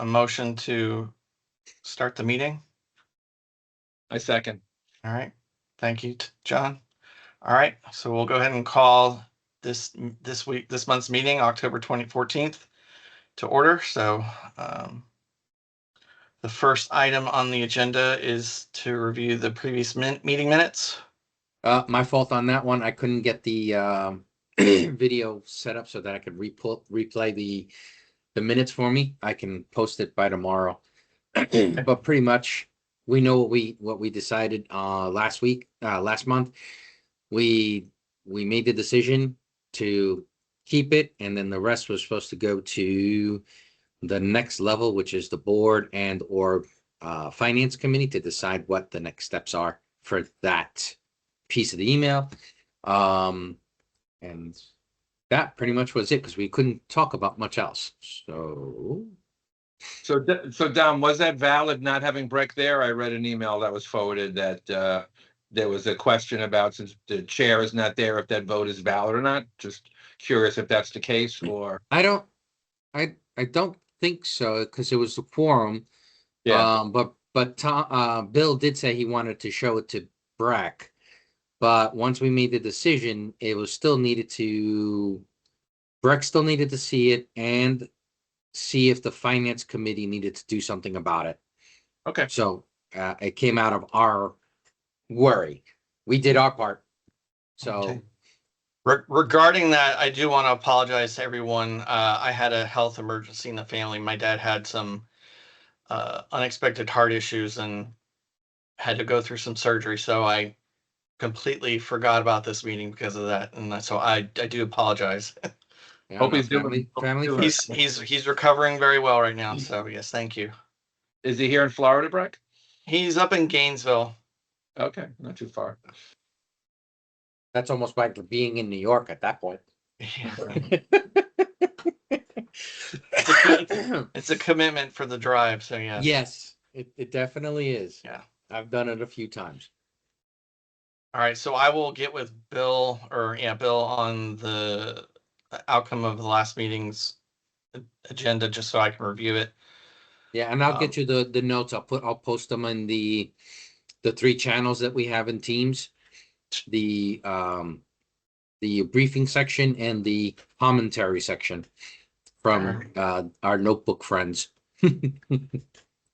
a motion to start the meeting? I second. All right, thank you, John. All right, so we'll go ahead and call this month's meeting, October 14th, to order. So the first item on the agenda is to review the previous meeting minutes. My fault on that one. I couldn't get the video set up so that I could replay the minutes for me. I can post it by tomorrow. But pretty much we know what we decided last month. We made the decision to keep it, and then the rest was supposed to go to the next level, which is the board and or finance committee, to decide what the next steps are for that piece of the email. And that pretty much was it, because we couldn't talk about much else. So Dom, was that valid, not having Breck there? I read an email that was forwarded that there was a question about, since the chair is not there, if that vote is valid or not. Just curious if that's the case, or I don't think so, because it was a quorum. yeah. But Bill did say he wanted to show it to Breck. But once we made the decision, it was still Breck still needed to see it and see if the finance committee needed to do something about it. Okay. So it came out of our worry. We did our part. So Okay. Regarding that, I do want to apologize to everyone. I had a health emergency in the family. My dad had some unexpected heart issues and had to go through some surgery. So I completely forgot about this meeting because of that. And so I do apologize. Hope he's doing. family first. first. He's recovering very well right now. So yes, thank you. Is he here in Florida, Breck? He's up in Gainesville. Okay, not too far. That's almost like being in New York at that point. It's a commitment for the drive. So yes. Yes, it definitely is. Yeah. I've done it a few times. All right, so I will get with Bill on the outcome of the last meeting's agenda, just so I can review it. Yeah, and I'll get you the notes. I'll post them in the 3 channels that we have in Teams. The briefing section and the commentary section from our notebook friends.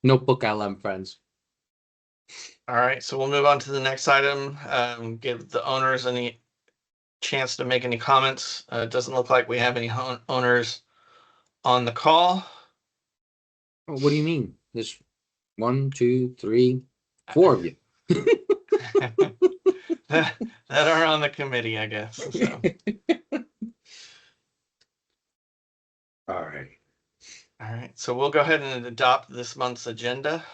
Notebook LM friends. All right, so we'll move on to the next item. Give the owners any chance to make any comments. It doesn't look like we have any owners on the call. What do you mean? There's 1, 2, 3, 4 of you. that are on the committee, I guess. So. All right. All right, so we'll go ahead and adopt this month's agenda.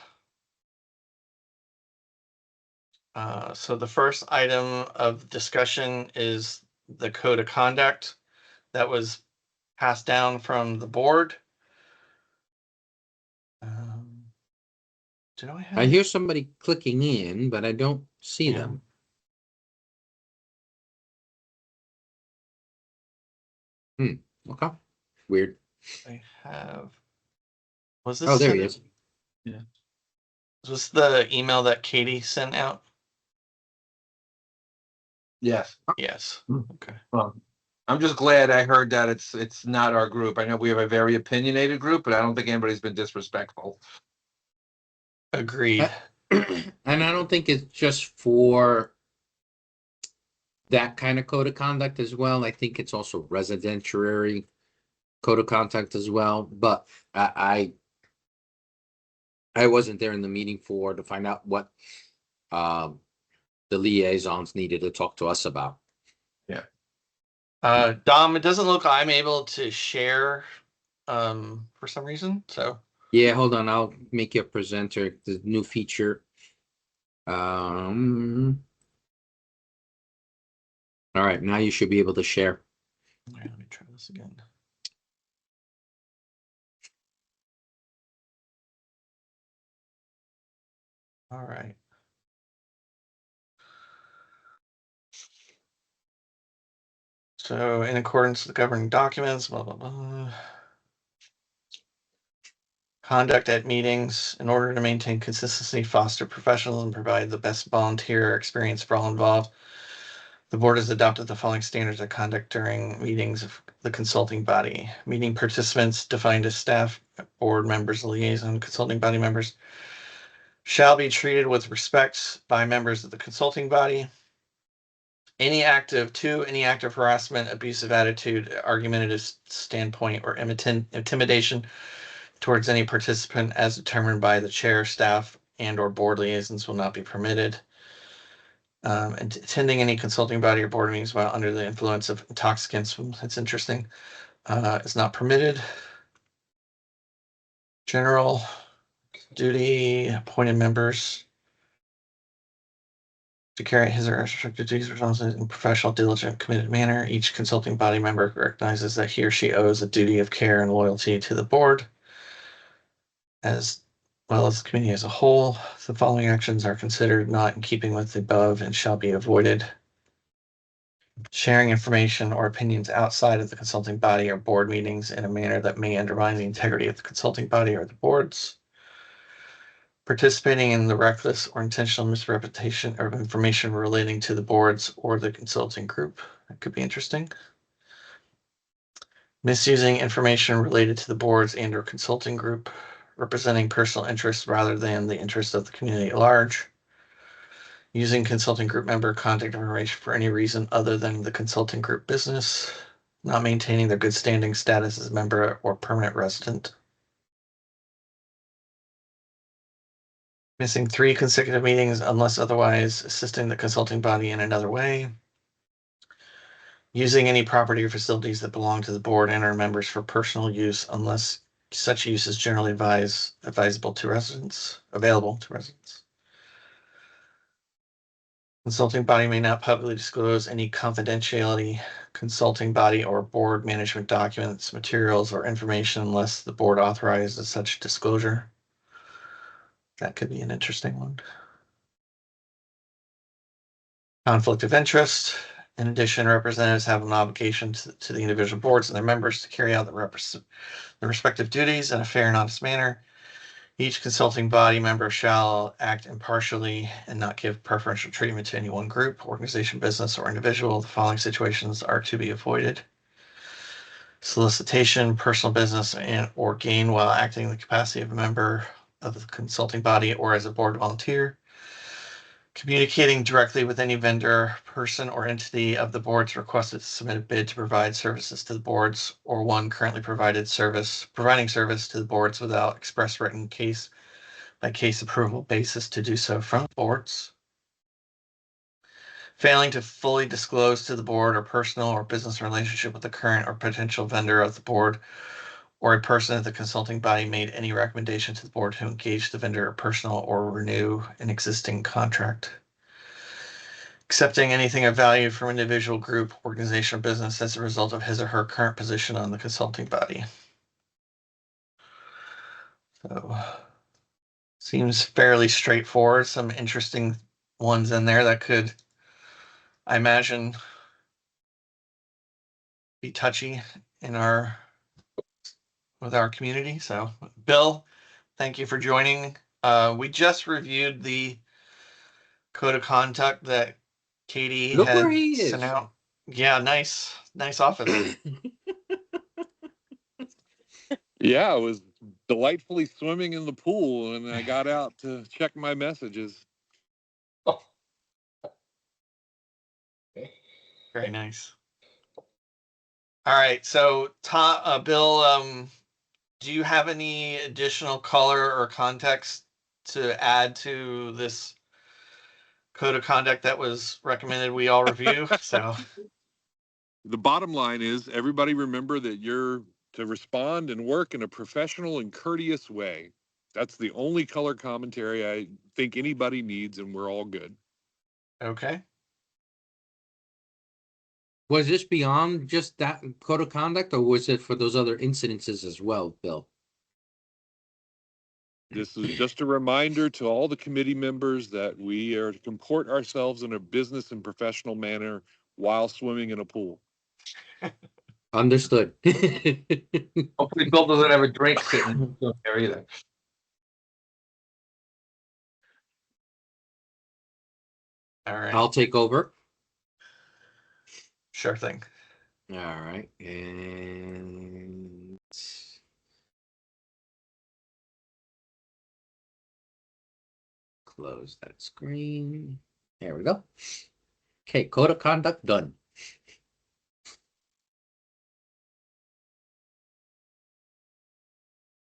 So the first item of discussion is the code of conduct that was passed down from the board. I hear somebody clicking in, but I don't see them. Okay. Weird. I have. Was this? Oh, there he is. Yeah. Was this the email that Katie sent out? Yes. Yes. Okay. Well, I'm just glad I heard that it's not our group. I know we have a very opinionated group, but I don't think anybody's been disrespectful. Agreed. And I don't think it's just for that kind of code of conduct as well. I think it's also residential code of conduct as well. But I wasn't there in the meeting to find out what the liaisons needed to talk to us about. Yeah. Dom, it doesn't look I'm able to share for some reason. So yeah, hold on. I'll make you a presenter. The new feature. All right, now you should be able to share. All right, let me try this again. All right. So in accordance with the governing documents, blah, blah, blah. Conduct at meetings in order to maintain consistency, foster professionalism, and provide the best volunteer experience for all involved. The board has adopted the following standards of conduct during meetings of the consulting body. Meeting participants defined as staff, board members, liaison, consulting body members shall be treated with respect by members of the consulting body. Any act of harassment, abusive attitude, argumentative standpoint, or intimidation towards any participant as determined by the chair, staff, and or board liaisons will not be permitted. And attending any consulting body or board meetings while under the influence of intoxicants, that's interesting, is not permitted. General duty, appointed members to carry his or her restricted duties responsibilities in professional, diligent, committed manner. Each consulting body member recognizes that he or she owes a duty of care and loyalty to the board, as well as the committee as a whole. The following actions are considered not in keeping with the above and shall be avoided. Sharing information or opinions outside of the consulting body or board meetings in a manner that may undermine the integrity of the consulting body or the boards. Participating in the reckless or intentional misrepresentation of information relating to the boards or the consulting group. That could be interesting. Misusing information related to the boards and or consulting group, representing personal interests rather than the interests of the community at large. Using consulting group member contact information for any reason other than the consulting group business. Not maintaining their good standing status as member or permanent resident. Missing 3 consecutive meetings unless otherwise assisting the consulting body in another way. Using any property or facilities that belong to the board and our members for personal use unless such use is generally available to residents. Consulting body may not publicly disclose any confidentiality consulting body or board management documents, materials, or information unless the board authorizes such disclosure. That could be an interesting one. Conflict of interest. In addition, representatives have an obligation to the individual boards and their members to carry out the respective duties in a fair and honest manner. Each consulting body member shall act impartially and not give preferential treatment to any one group, organization, business, or individual. The following situations are to be avoided. Solicitation, personal business, and or gain while acting in the capacity of a member of the consulting body or as a board volunteer. Communicating directly with any vendor, person, or entity of the boards requested to submit a bid to provide services to the boards or one currently providing service to the boards without express written case by case approval basis to do so from boards. Failing to fully disclose to the board or personal or business relationship with the current or potential vendor of the board or a person of the consulting body made any recommendation to the board to engage the vendor or personal or renew an existing contract. Accepting anything of value from individual, group, organization, or business as a result of his or her current position on the consulting body. So, seems fairly straightforward. Some interesting ones in there that could, I imagine, be touchy with our community. So, Bill, thank you for joining. We just reviewed the code of conduct that Katie Look where had he is. sent out. Yeah, nice office. Yeah, I was delightfully swimming in the pool and I got out to check my messages. Very nice. All right, so Bill, do you have any additional color or context to add to this code of conduct that was recommended we all review? So The bottom line is everybody remember that you're to respond and work in a professional and courteous way. That's the only color commentary I think anybody needs, and we're all good. okay. Was this beyond just that code of conduct, or was it for those other incidences as well, Bill? This is just a reminder to all the committee members that we are to comport ourselves in a business and professional manner while swimming in a pool. Understood. Hopefully Bill doesn't have a drink sitting there either. All right, I'll take over. sure thing. All right, and close that screen. There we go. Okay, code of conduct done.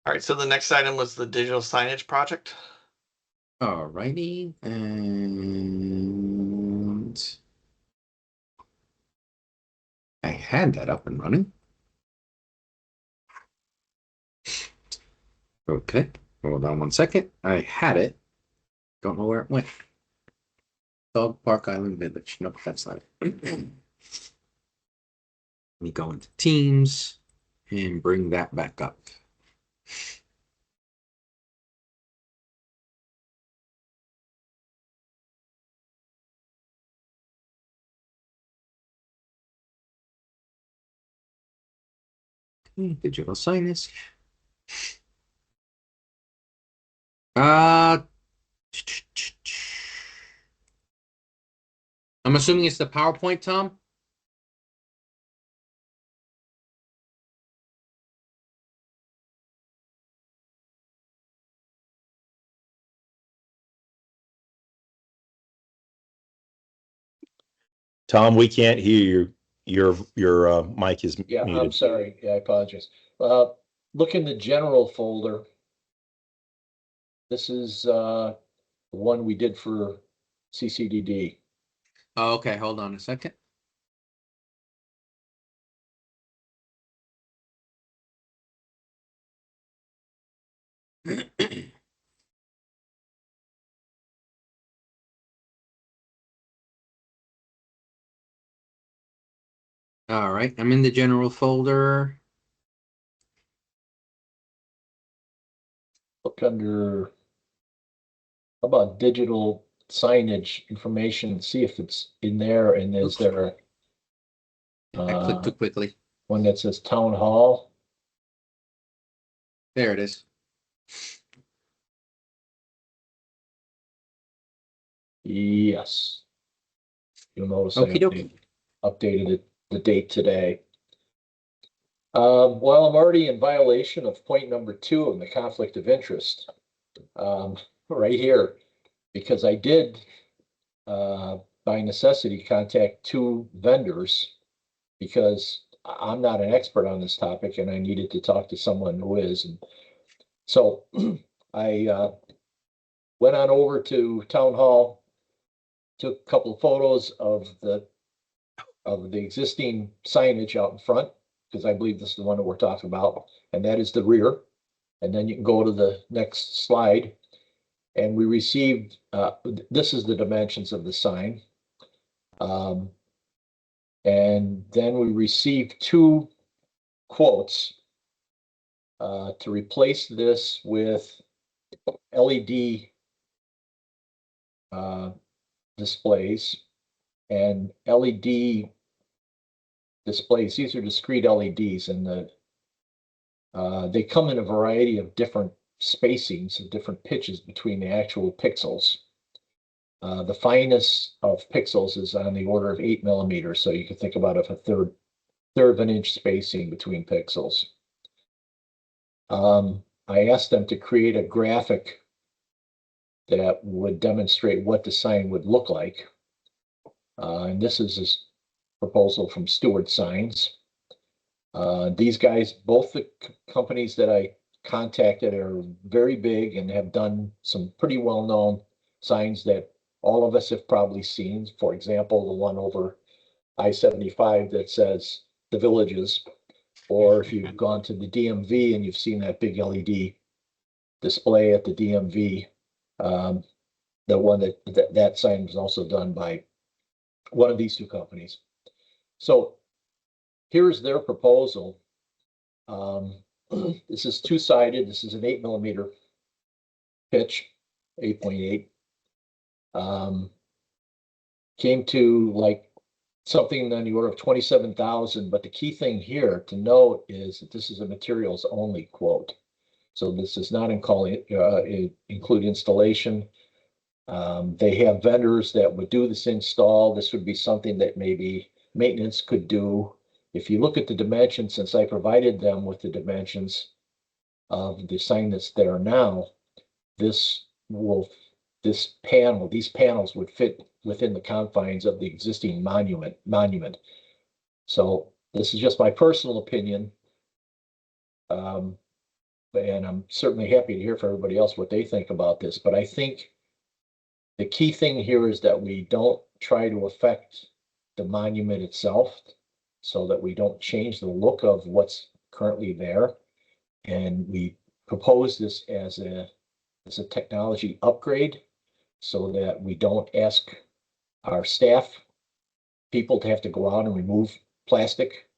All right, so the next item was the digital signage project. All righty, and I had that up and running. Okay, hold on 1 second. I had it. Don't know where it went. Dog Park Island Village. Nope, that's not it. Let me go into Teams and bring that back up. Digital signage. I'm assuming it's the PowerPoint, Tom? Tom, we can't hear you. Your mic is Yeah, I'm muted. sorry. Yeah, I apologize. Look in the general folder. This is the one we did for CCDD. Oh, okay, hold on a second. All right, I'm in the general folder. Look under, how about digital signage information? See if it's in there, and is Oops. there I clicked too quickly. one that says town hall? There it is. Yes. You'll notice I Okey doke. updated it, the date today. Well, I'm already in violation of point number 2 of the conflict of interest. Right here, because I did, by necessity, contact 2 vendors because I'm not an expert on this topic and I needed to talk to someone who is. And so I went on over to town hall, took a couple of photos of the existing signage out in front, because I believe this is the one that we're talking about, and that is the rear. And then you can go to the next slide. And we received, this is the dimensions of the sign. And then we received 2 quotes to replace this with LED displays and LED displays. These are discrete LEDs, and they come in a variety of different spacings and different pitches between the actual pixels. The finest of pixels is on the order of 8 millimeters, so you can think about it, a third of an inch spacing between pixels. I asked them to create a graphic that would demonstrate what the sign would look like. And this is a proposal from Stewart Signs. These guys, both the companies that I contacted, are very big and have done some pretty well-known signs that all of us have probably seen. For example, the one over I-75 that says the Villages, or if you've gone to the DMV and you've seen that big LED display at the DMV, the one that sign was also done by one of these 2 companies. So here's their proposal. This is 2-sided. This is an 8 millimeter pitch, 8.8. Came to like something on the order of 27,000, but the key thing here to note is that this is a materials only quote. So this does not include installation. They have vendors that would do this install. This would be something that maybe maintenance could do. If you look at the dimensions, since I provided them with the dimensions of the sign that's there now, these panels would fit within the confines of the existing monument. So this is just my personal opinion. And I'm certainly happy to hear from everybody else what they think about this, but I think the key thing here is that we don't try to affect the monument itself so that we don't change the look of what's currently there. And we propose this as a technology upgrade so that we don't ask our staff people to have to go out and remove plastic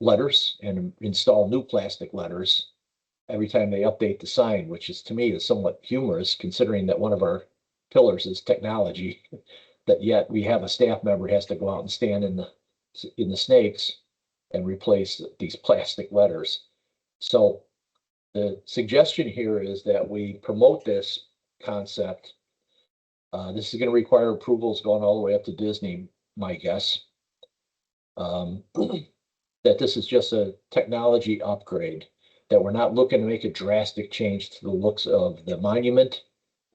letters and install new plastic letters every time they update the sign, which is to me is somewhat humorous considering that one of our pillars is technology, that yet we have a staff member has to go out and stand in the snakes and replace these plastic letters. So the suggestion here is that we promote this concept. This is going to require approvals going all the way up to Disney, my guess. That this is just a technology upgrade, that we're not looking to make a drastic change to the looks of the monument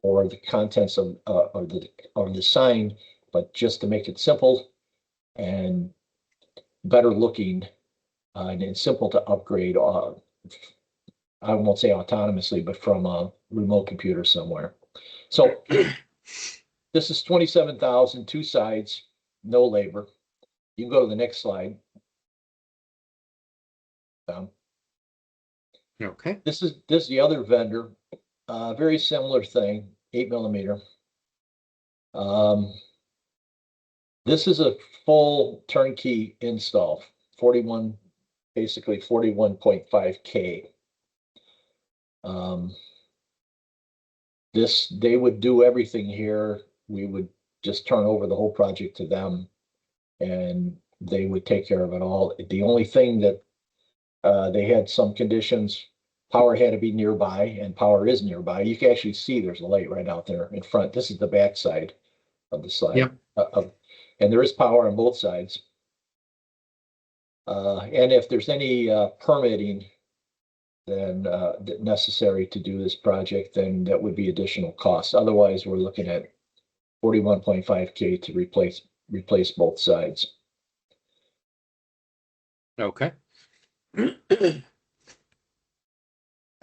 or the contents of or the sign, but just to make it simple and better looking and simple to upgrade. I won't say autonomously, but from a remote computer somewhere. So this is 27,000, 2 sides, no labor. You can go to the next slide. Okay. This is the other vendor, very similar thing, 8mm. This is a full turnkey install, basically 41.5K. They would do everything here. We would just turn over the whole project to them and they would take care of it all. The only thing that they had some conditions, power had to be nearby, and power is nearby. You can actually see there's a light right out there in front. This is the back side of the slide. Yep. And there is power on both sides. And if there's any permitting then necessary to do this project, then that would be additional costs. Otherwise, we're looking at 41.5K to replace both sides. Okay.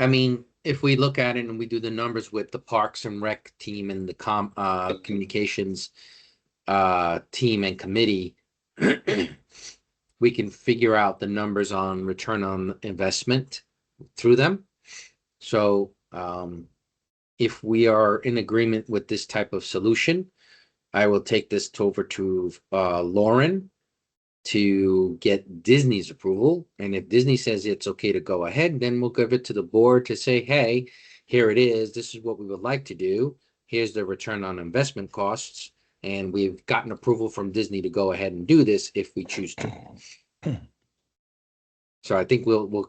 I mean, if we look at it and we do the numbers with the Parks and Rec team and the communications team and committee, we can figure out the numbers on return on investment through them. So if we are in agreement with this type of solution, I will take this over to Lauren to get Disney's approval. And if Disney says it's okay to go ahead, then we'll give it to the board to say, hey, here it is. This is what we would like to do. Here's the return on investment costs. And we've gotten approval from Disney to go ahead and do this if we choose to. So I think we'll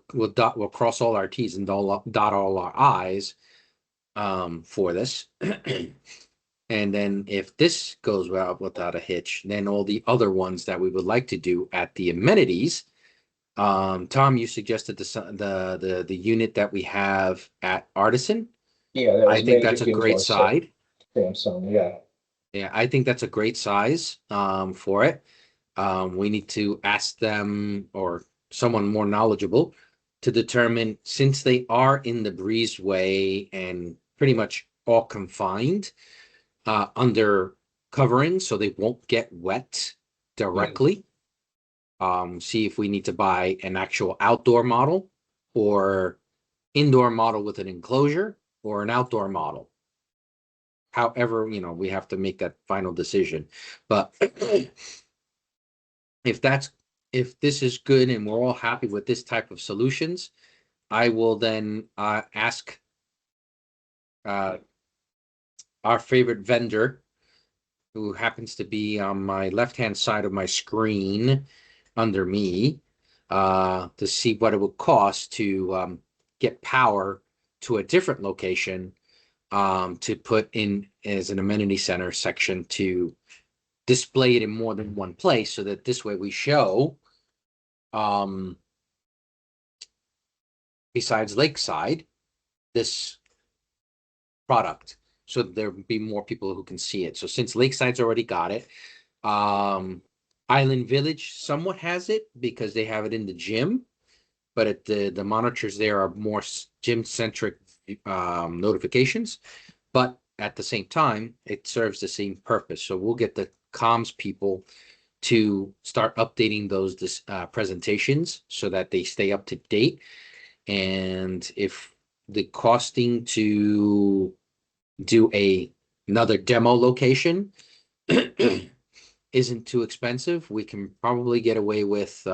cross all our T's and dot all our I's for this. And then if this goes well without a hitch, then all the other ones that we would like to do at the amenities. Tom, you suggested the unit that we have at Artisan. Yeah, that was I think that's a Magic great into side. Samsung, yeah. Yeah, I think that's a great size for it. We need to ask them or someone more knowledgeable to determine, since they are in the breezeway and pretty much all confined under covering so they won't get wet directly. See if we need to buy an actual outdoor model or indoor model with an enclosure or an outdoor model. However, we have to make that final decision. But if this is good and we're all happy with this type of solutions, I will then ask our favorite vendor who happens to be on my left-hand side of my screen under me, to see what it would cost to get power to a different location, to put in as an amenity center section to display it in more than one place, so that this way we show, besides Lakeside, this product, so that there be more people who can see it. So since Lakeside's already got it, Island Village somewhat has it because they have it in the gym, but the monitors there are more gym centric notifications. But at the same time, it serves the same purpose. So we'll get the comms people to start updating those presentations so that they stay up to date. And if the costing to do another demo location isn't too expensive, we can probably get away with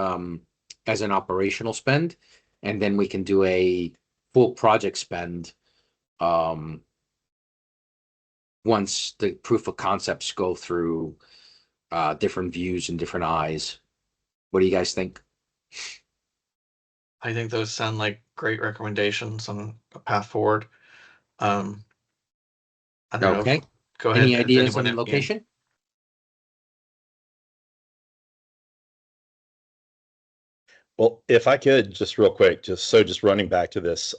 as an operational spend, and then we can do a full project spend once the proof of concepts go through different views and different eyes. What do you guys think? I think those sound like great recommendations on a path forward. I don't know. Okay. Go ahead. Any Does ideas anyone on have- location? Well, if I could, just real quick, just running back to this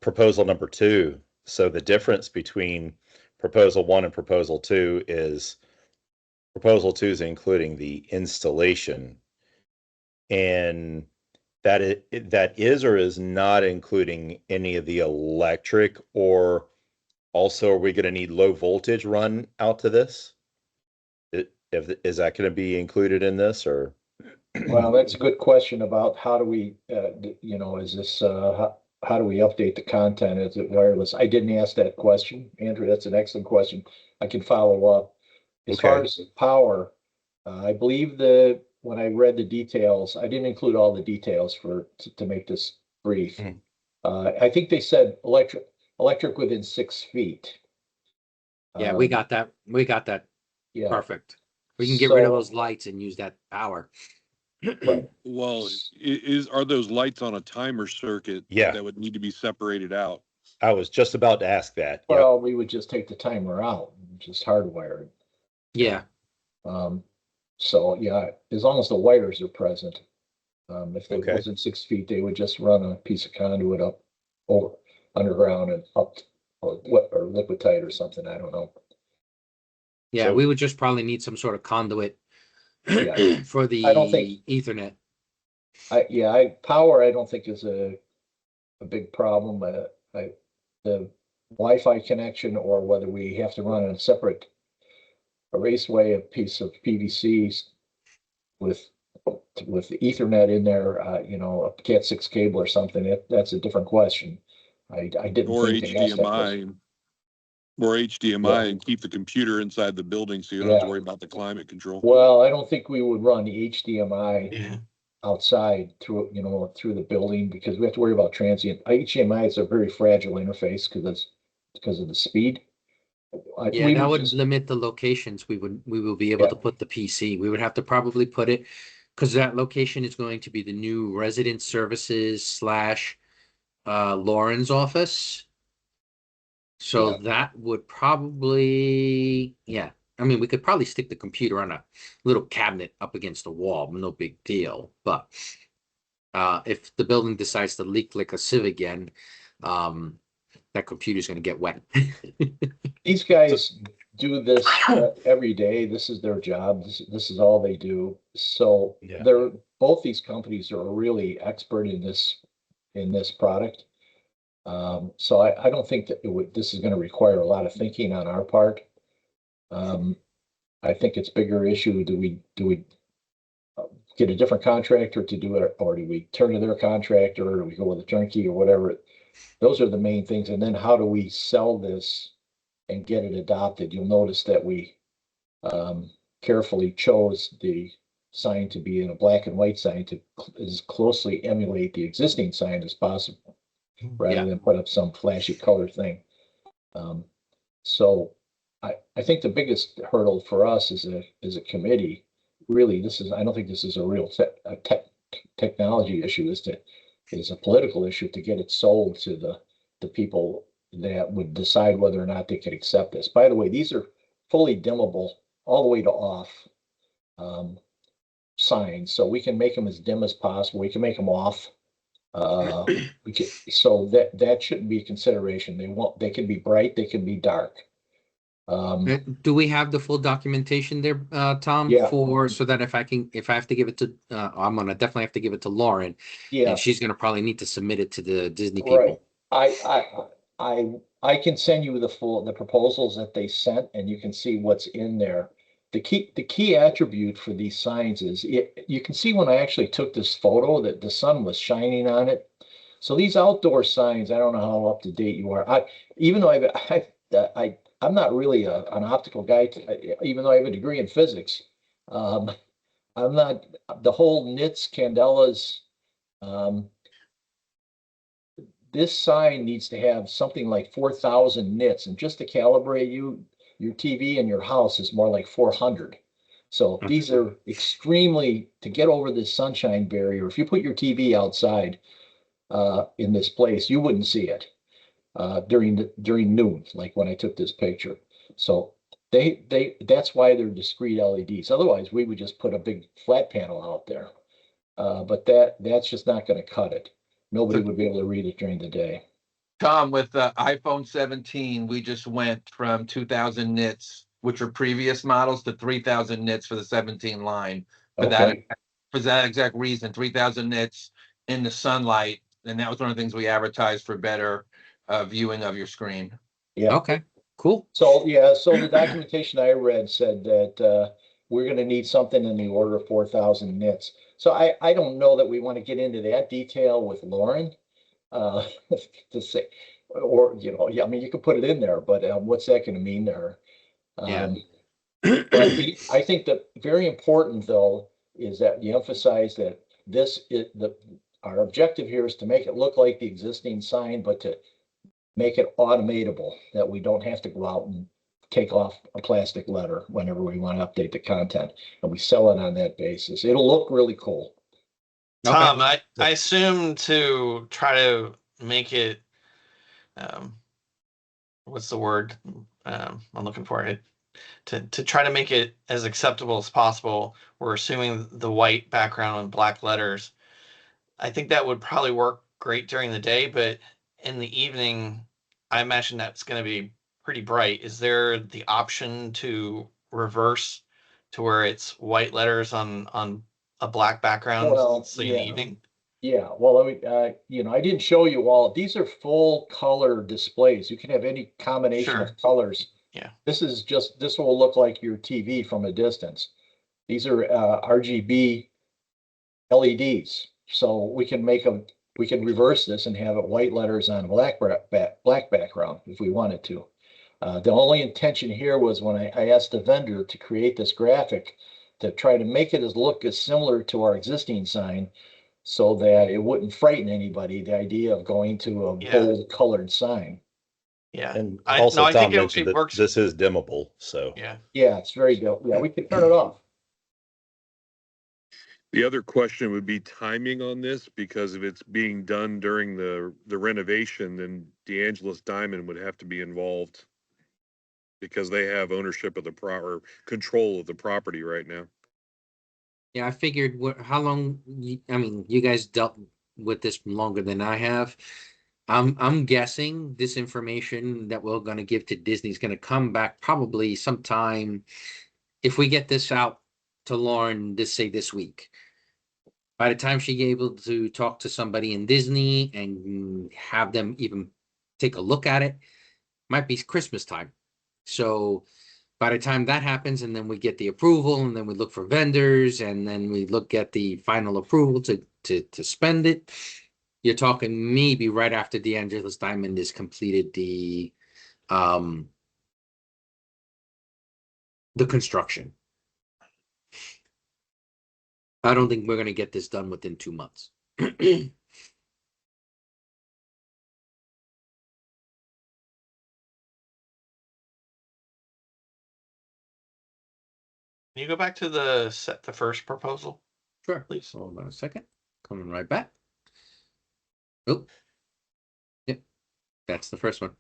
proposal number 2. So the difference between proposal 1 and proposal 2 is proposal 2 is including the installation, and that is or is not including any of the electric, or also are we going to need low voltage run out to this? Is that going to be included in this, or? Well, that's a good question about how do we, is this, how do we update the content? Is it wireless? I didn't ask that question, Andrew. That's an excellent question. I can follow up. As far Okay. as power, I believe when I read the details, I didn't include all the details to make this brief. Mhm. I think they said electric within 6 feet. Yeah, we got that. We got that. Yeah. Perfect. We can get rid of So- those lights and use that power. Right. Well, are those lights on a timer circuit? Yeah. That would need to be separated out. I was just about to ask that. Yep. Well, we would just take the timer out, and just hardwire it. Yeah. So yeah, as long as the wires are present. If it Okay. wasn't 6 feet, they would just run a piece of conduit up or underground and up, or liquid-tight or something, I don't know. Yeah, So- we would just probably need some sort of conduit Yeah. for the I don't think- Ethernet. Power, I don't think is a big problem. The Wi-Fi connection, or whether we have to run a separate raceway, a piece of PVC with the Ethernet in there, a Cat6 cable or something, that's a different question. I didn't Or think to ask that question. HDMI and keep the computer inside the building so you don't have to worry about the climate control. Well, I don't think we would run the HDMI Yeah. outside through the building, because we have to worry about transient. HDMI is a very fragile interface because of the speed. Yeah, We that would just- limit the locations we will be able to put the PC. We would have to probably put it, because that location is going to be the new resident services / Lauren's office. So Yeah. that would probably, yeah. I mean, we could probably stick the computer on a little cabinet up against the wall, no big deal. But if the building decides to leak like a sieve again, that computer's going to get wet. These guys do this every day. This is their job. This is all they do. So Yeah. both these companies are really expert in this product. So I don't think that this is going to require a lot of thinking on our part. I think it's bigger issue. Do we get a different contractor to do it, or do we turn to their contractor, or do we go with a turnkey or whatever? Those are the main things. And then how do we sell this and get it adopted? You'll notice that we carefully chose the sign to be in a black and white sign to as closely emulate the existing sign as possible, rather Yeah. than put up some flashy color thing. So I think the biggest hurdle for us as a committee, really, I don't think this is a real technology issue, is a political issue to get it sold to the people that would decide whether or not they could accept this. By the way, these are fully dimmable all the way to off signs, so we can make them as dim as possible. We can make them off. So that shouldn't be a consideration. They can be bright, they can be dark. Do we have the full documentation there, Tom? Yeah. So that if I have to give it to, I'm gonna definitely have to give it to Lauren, Yeah, and she's gonna probably need to submit it to the Disney right. people. I can send you the proposals that they sent, and you can see what's in there. The key attribute for these signs is you can see when I actually took this photo that the sun was shining on it. So these outdoor signs, I don't know how up to date you are. Even though I'm not really an optical guy, even though I have a degree in physics. I'm not the whole nits, candelas. This sign needs to have something like 4,000 nits, and just to calibrate your TV in your house is more like 400. So these are extremely, to get over this sunshine barrier. If you put your TV outside in this place, you wouldn't see it during noon, like when I took this picture. So that's why they're discrete LEDs. Otherwise, we would just put a big flat panel out there. But that's just not going to cut it. Nobody would be able to read it during the day. Tom, with the iPhone 17, we just went from 2,000 nits, which are previous models, to 3,000 nits for the 17 line. For that exact reason, 3,000 nits in the sunlight, and that was one of the things we advertised for better viewing of your screen. Yeah. Okay, cool. So the documentation I read said that we're going to need something in the order of 4,000 nits. So I don't know that we want to get into that detail with Lauren to say, or I mean, you could put it in there, but what's that going to mean to her? Yeah. But I think that very important though is that you emphasize that our objective here is to make it look like the existing sign, but to make it automatable, that we don't have to go out and take off a plastic letter whenever we want to update the content, and we sell it on that basis. It'll look really cool. Tom, I assume to try to make it, what's the word I'm looking for? It to try to make it as acceptable as possible. We're assuming the white background and black letters. I think that would probably work great during the day, but in the evening, I imagine that's going to be pretty bright. Is there the option to reverse to where it's white letters on a black background, Well, say in the evening? Yeah, well, I didn't show you all. These are full color displays. You can have any combination Sure. of colors. Yeah. This will look like your TV from a distance. These are RGB LEDs. So we can reverse this and have it white letters on black background if we wanted to. The only intention here was when I asked the vendor to create this graphic to try to make it look as similar to our existing sign, so that it wouldn't frighten anybody, the idea of going to a bold colored sign. Yeah. And I also think Tom it mentioned that works. this is dimmable, so. Yeah. Yeah, it's very dope. Yeah, we can turn it off. The other question would be timing on this, because if it's being done during the renovation, then DeAngelis Diamond would have to be involved because they have ownership of or control of the property right now. Yeah, I figured how long, I mean, you guys dealt with this longer than I have. I'm guessing this information that we're going to give to Disney is going to come back probably sometime, if we get this out to Lauren, this week. By the time she's able to talk to somebody in Disney and have them even take a look at it, might be Christmas time. So by the time that happens, and then we get the approval, and then we look for vendors, and then we look at the final approval to spend it, you're talking maybe right after DeAngelis Diamond is completed the construction. I don't think we're going to get this done within 2 months. Can you go back to the first proposal? Sure. Please. Hold on a second. Coming right back. Oh. Yep. That's the first one.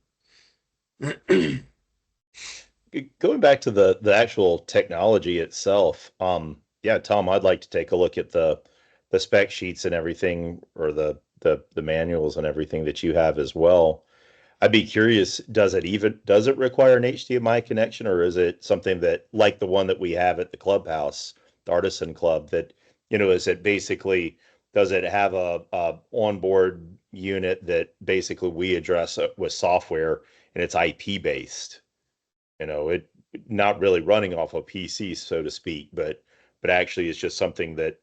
Going back to the actual technology itself, yeah, Tom, I'd like to take a look at the spec sheets and everything, or the manuals and everything that you have as well. I'd be curious, does it require an HDMI connection, or is it something that, like the one that we have at the clubhouse, the Artisan Club, that, is it basically, does it have a onboard unit that basically we address with software, and it's IP based? It not really running off a PC, so to speak, but actually it's just something that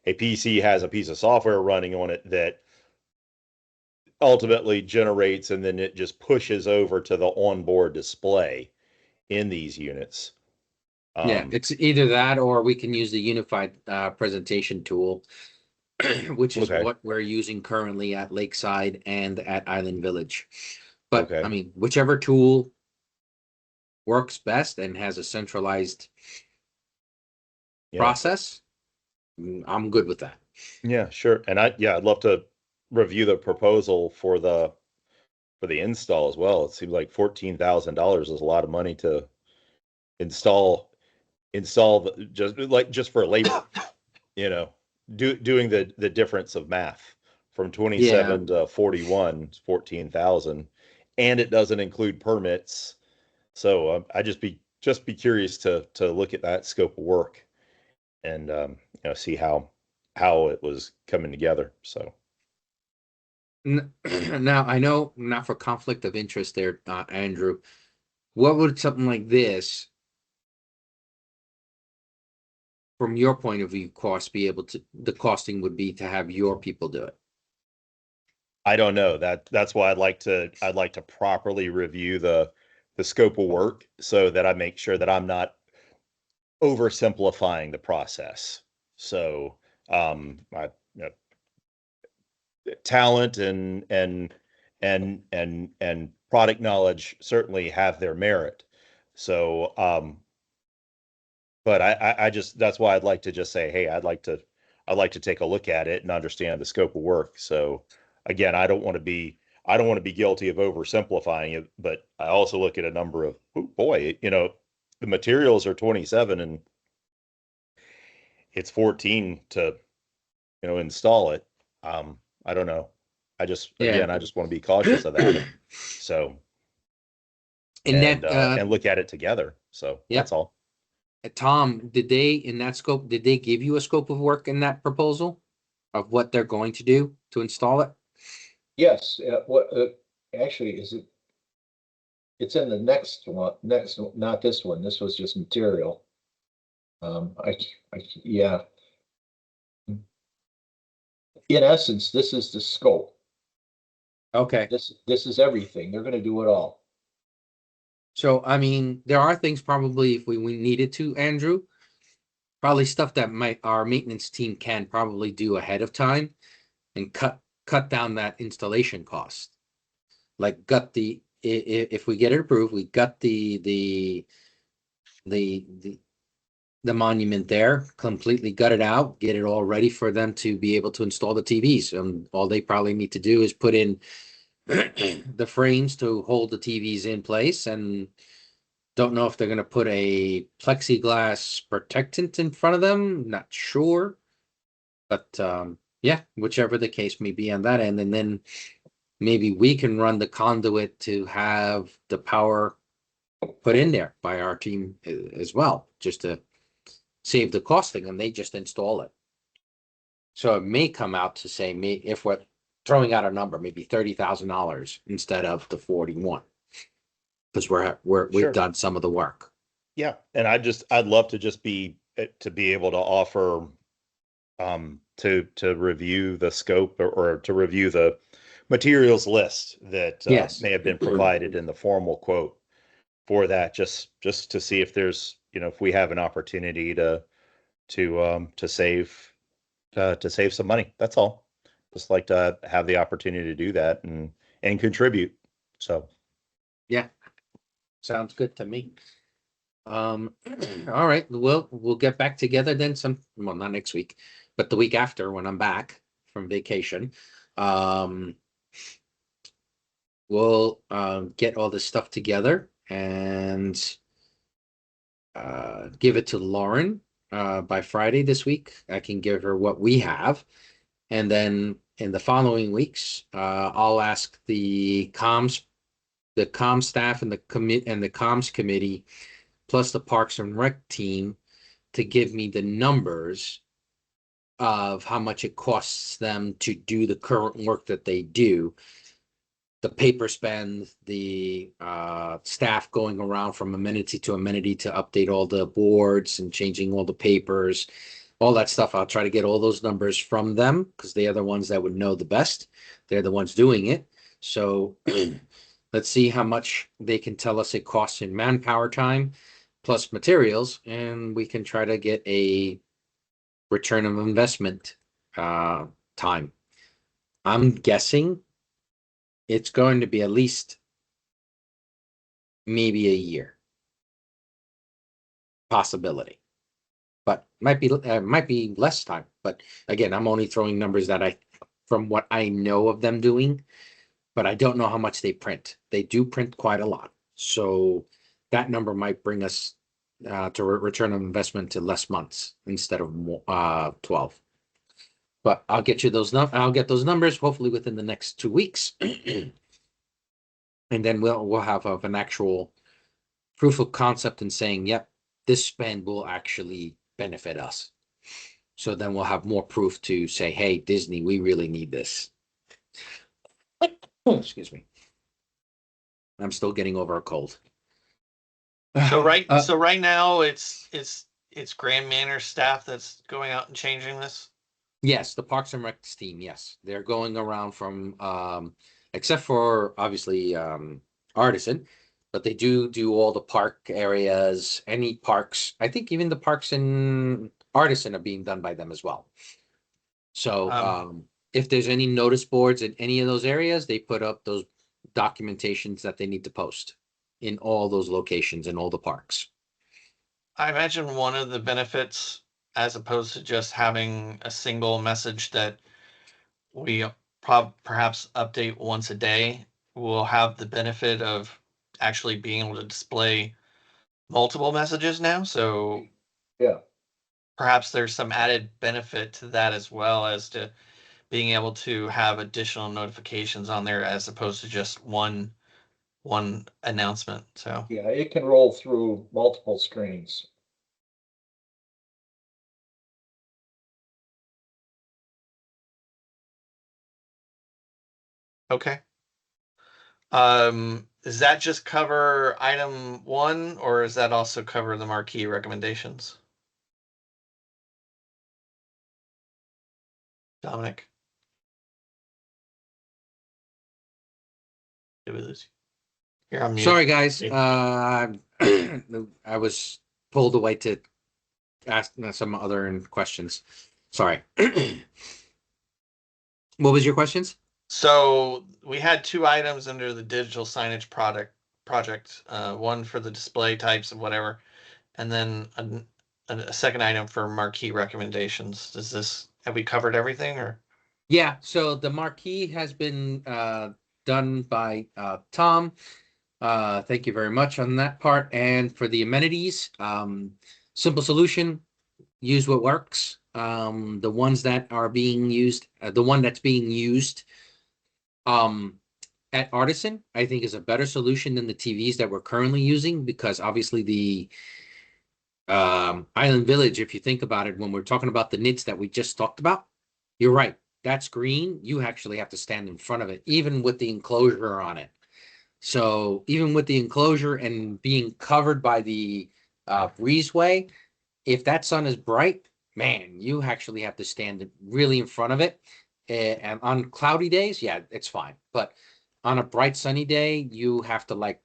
a PC has a piece of software running on it that ultimately generates, and then it just pushes over to the onboard display in these units. Yeah, it's either that or we can use the unified presentation tool, which is Okay. what we're using currently at Lakeside and at Island Village. But Okay. I mean, whichever tool works best and has a centralized Yeah. process, I'm good with that. Yeah, sure. And I'd love to review the proposal for the install as well. It seems like $14,000 is a lot of money to install just for labor, doing the difference of math from 27 to 41, 14,000, and it doesn't include permits. So I just be curious to look at that scope of work, and see how it was coming together. So Now, I know not for conflict of interest there, Andrew, what would something like this, from your point of view, the costing would be to have your people do it? I don't know, that's why I'd like to properly review the scope of work, so that I make sure that I'm not oversimplifying the process. So I, talent and product knowledge certainly have their merit. So but I just, that's why I'd like to just say, hey, I'd like to take a look at it and understand the scope of work. So again, I don't want to be guilty of oversimplifying it, but I also look at a number of, oh boy, the materials are 27 and it's 14 to, install it. I don't know. I just, again, I just want to be cautious of that. So, In that, and look at it together. So Yep. that's all. Tom, did they give you a scope of work in that proposal of what they're going to do to install it? Yes, actually, it's in the next one, not this one. This was just material. Yeah. In essence, this is the scope. Okay. This is everything. They're gonna do it all. So, I mean, there are things probably, if we needed to, Andrew, probably stuff that our maintenance team can probably do ahead of time and cut down that installation cost. Like if we get it approved, we got the monument there, completely gut it out, get it all ready for them to be able to install the TVs. All they probably need to do is put in the frames to hold the TVs in place, and don't know if they're going to put a plexiglass protectant in front of them. Not sure, but yeah, whichever the case may be on that end, and then maybe we can run the conduit to have the power put in there by our team as well, just to save the costing, and they just install it. So it may come out to say, if we're throwing out a number, maybe $30,000 instead of the 41, because Sure. we've done some of the work. Yeah, and I'd love to just be able to offer, to review the scope, or to review the materials list that Yes. may have been provided in the formal quote for that, just to see if there's, if we have an opportunity to save, some money. That's all. Just like to have the opportunity to do that and contribute. So Yeah, sounds good to me. All right, we'll get back together then well, not next week, but the week after when I'm back from vacation. Um, we'll get all this stuff together and give it to Lauren by Friday this week. I can give her what we have. And then in the following weeks, I'll ask the comms staff and the comms committee, plus the Parks and Rec team, to give me the numbers of how much it costs them to do the current work that they do. The paper spend, the staff going around from amenity to amenity to update all the boards and changing all the papers, all that stuff. I'll try to get all those numbers from them because they are the ones that would know the best. They're the ones doing it. So let's see how much they can tell us it costs in manpower time plus materials, and we can try to get a return of investment time. I'm guessing it's going to be at least maybe a year possibility, but might be less time. But again, I'm only throwing numbers that from what I know of them doing, but I don't know how much they print. They do print quite a lot, so that number might bring us to return on investment to less months instead of 12. But I'll get you those I'll get those numbers hopefully within the next 2 weeks. And then we'll have an actual proof of concept and saying, yep, this spend will actually benefit us. So then we'll have more proof to say, hey, Disney, we really need this. Oh, excuse me. I'm still getting over a cold. So right now it's Grand Manor staff that's going out and changing this. Yes, the Parks and Rec team. Yes, they're going around from except for obviously Artisan, but they do all the park areas, any parks. I think even the parks in Artisan are being done by them as well. So if there's any notice boards in any of those areas, they put up those documentations that they need to post in all those locations in all the parks. I imagine one of the benefits, as opposed to just having a single message that we perhaps update once a day, will have the benefit of actually being able to display multiple messages now. So Yeah. perhaps there's some added benefit to that as well, as to being able to have additional notifications on there as opposed to just one announcement. So Yeah, it can roll through multiple screens. okay. Does that just cover item 1, or does that also cover the marquee recommendations? Dominic? Did we lose you? You're on mute. Sorry, guys. I was pulled away to ask some other questions. Sorry. What was your questions? So we had 2 items under the digital signage project, one for the display types of whatever, and then a second item for marquee recommendations. Have we covered everything, or? Yeah, so the marquee has been done by Tom. Thank you very much on that part. And for the amenities, simple solution, use what works. The ones that are being used, the one that's being used at Artisan, I think is a better solution than the TVs that we're currently using, because obviously the Island Village, if you think about it, when we're talking about the nits that we just talked about, you're right. That's green. You actually have to stand in front of it, even with the enclosure on it. So even with the enclosure and being covered by the breezeway, if that sun is bright, man, you actually have to stand really in front of it. And on cloudy days, yeah, it's fine. But on a bright sunny day, you have to like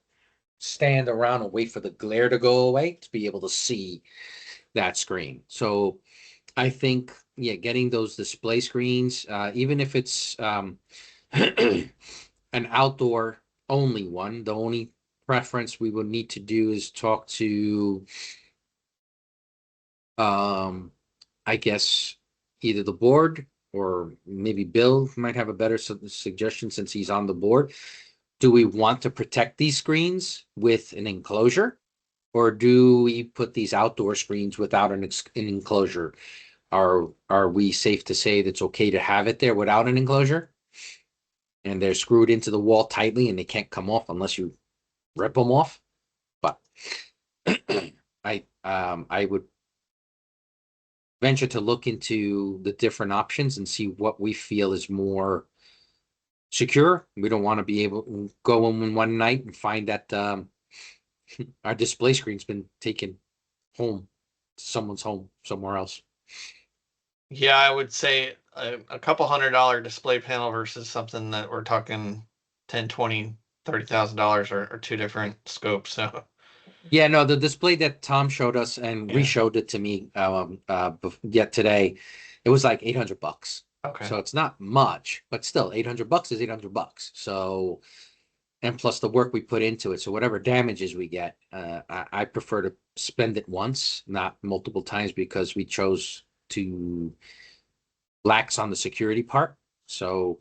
stand around and wait for the glare to go away to be able to see that screen. So I think, yeah, getting those display screens, even if it's an outdoor only one, the only preference we will need to do is talk to, I guess either the board or maybe Bill might have a better suggestion since he's on the board. Do we want to protect these screens with an enclosure? Or do we put these outdoor screens without an enclosure? Are we safe to say that it's okay to have it there without an enclosure? And they're screwed into the wall tightly and they can't come off unless you rip them off. But I would venture to look into the different options and see what we feel is more secure. We don't want to be able to go in one night and find that our display screen's been taken home, someone's home somewhere else. Yeah, I would say a couple $100 display panel versus something that we're talking 10, 20, $30,000 are two different scopes. So Yeah, no, the display that Tom showed us and Yeah. re-showed it to me yet today, it was like $800. okay. So it's not much, but still $800 is $800. So, and plus the work we put into it. So whatever damages we get, I prefer to spend it once, not multiple times, because we chose to lax on the security part. So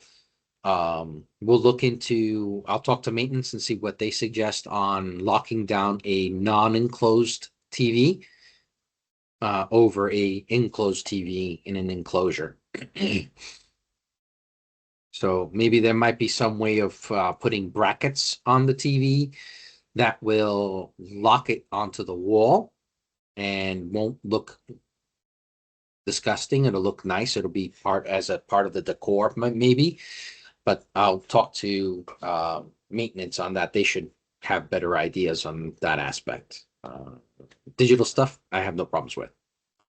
we'll look into, I'll talk to maintenance and see what they suggest on locking down a non-enclosed TV over a enclosed TV in an enclosure. So maybe there might be some way of putting brackets on the TV that will lock it onto the wall and won't look disgusting. It'll look nice. It'll be part of the decor, maybe. But I'll talk to maintenance on that. They should have better ideas on that aspect. Digital stuff, I have no problems with.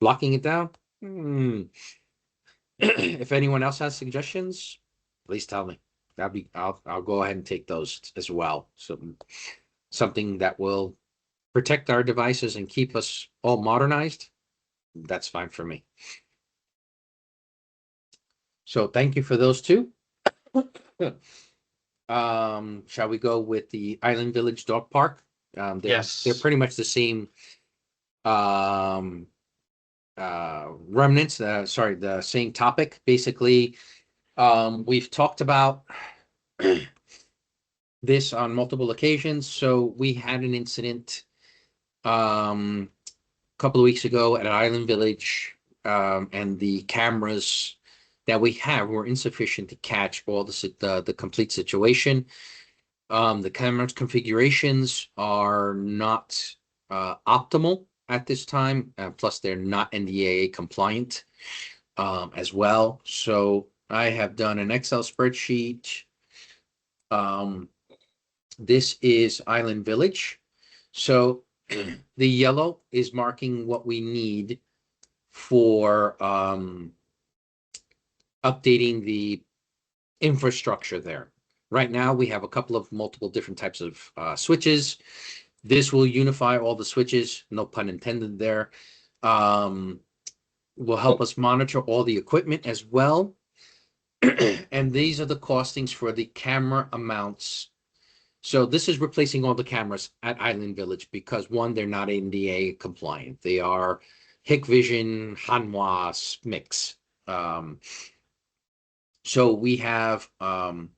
Locking it down? If anyone else has suggestions, please tell me. I'll go ahead and take those as well. So something that will protect our devices and keep us all modernized, that's fine for me. So thank you for those two. Shall we go with the Island Village Dog Park? Yes. They're pretty much the same remnants, the same topic. Basically, we've talked about this on multiple occasions. So we had an incident a couple of weeks ago at Island Village, and the cameras that we have were insufficient to catch all the complete situation. The camera configurations are not optimal at this time, plus they're not NDAA compliant as well. So I have done an Excel spreadsheet. This is Island Village. So the yellow is marking what we need for updating the infrastructure there. Right now, we have a couple of multiple different types of switches. This will unify all the switches, no pun intended there. Will help us monitor all the equipment as well. And these are the costings for the camera amounts. So this is replacing all the cameras at Island Village because one, they're not NDAA compliant. They are Hikvision, Hanwha mix. So we have 5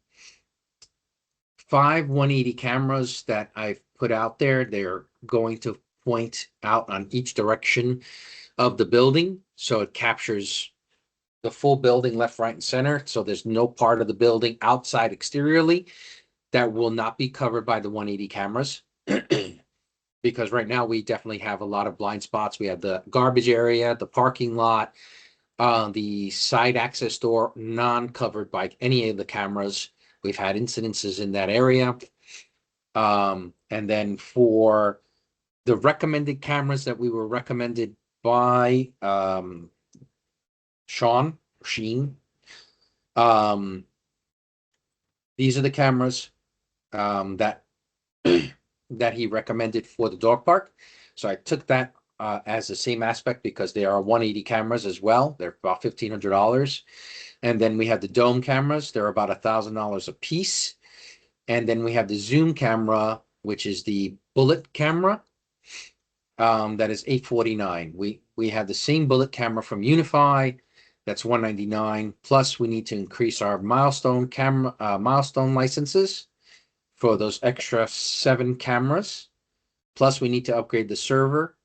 180 cameras that I've put out there. They're going to point out on each direction of the building. So it captures the full building, left, right, and center. So there's no part of the building outside exteriorly that will not be covered by the 180 cameras. Because right now we definitely have a lot of blind spots. We have the garbage area, the parking lot, the side access door, non-covered by any of the cameras. We've had incidences in that area. And then for the recommended cameras that we were recommended by Sheen, these are the cameras that that he recommended for the dog park. So I took that as the same aspect because they are 180 cameras as well. They're about $1,500. And then we have the dome cameras. They're about $1,000 a piece. And then we have the zoom camera, which is the bullet camera. That is $849. We have the same bullet camera from Unify. That's $199. Plus, we need to increase our milestone licenses for those extra 7 cameras. Plus, we need to upgrade the server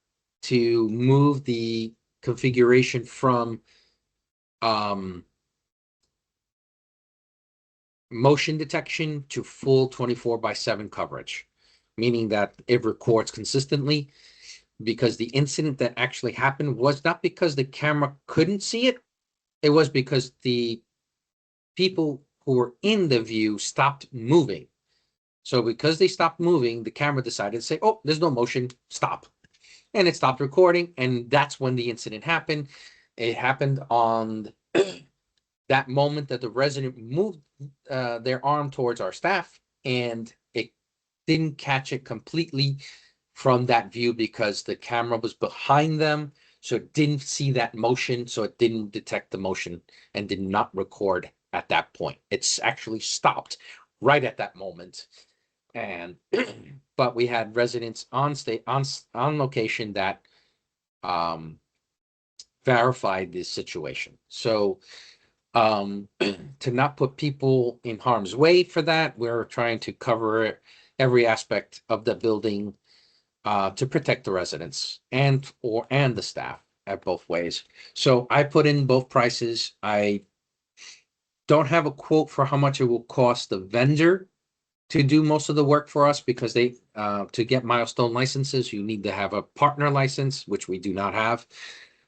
to move the configuration from motion detection to full 24/7 coverage, meaning that it records consistently, because the incident that actually happened was not because the camera couldn't see it. It was because the people who were in the view stopped moving. So because they stopped moving, the camera decided to say, oh, there's no motion, stop. And it stopped recording. And that's when the incident happened. It happened on that moment that the resident moved their arm towards our staff, and it didn't catch it completely from that view because the camera was behind them. So it didn't see that motion. So it didn't detect the motion and did not record at that point. It's actually stopped right at that moment. And but we had residents on location that verified this situation. So to not put people in harm's way for that, we're trying to cover every aspect of the building to protect the residents and the staff at both ways. So I put in both prices. I don't have a quote for how much it will cost the vendor to do most of the work for us, because they to get milestone licenses, you need to have a partner license, which we do not have.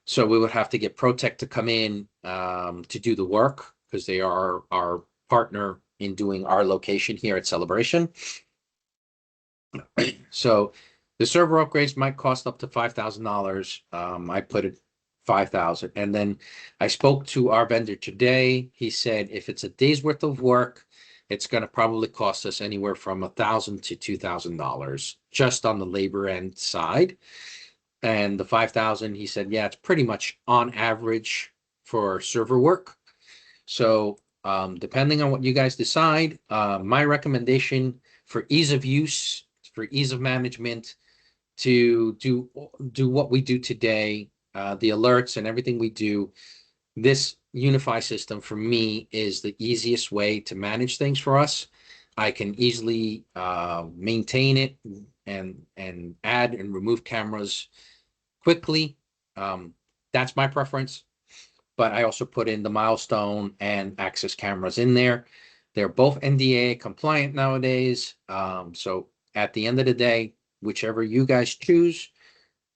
So we would have to get ProTech to come in to do the work, because they are our partner in doing our location here at Celebration. So the server upgrades might cost up to $5,000. I put it $5,000. And then I spoke to our vendor today. He said if it's a day's worth of work, it's going to probably cost us anywhere from $1,000 to $2,000 just on the labor end side. And the $5,000, he said, yeah, it's pretty much on average for server work. So depending on what you guys decide, my recommendation for ease of use, for ease of management, to do what we do today, the alerts and everything we do, this Unify system for me is the easiest way to manage things for us. I can easily maintain it and add and remove cameras quickly. That's my preference. But I also put in the milestone and access cameras in there. They're both NDAA compliant nowadays. So at the end of the day, whichever you guys choose,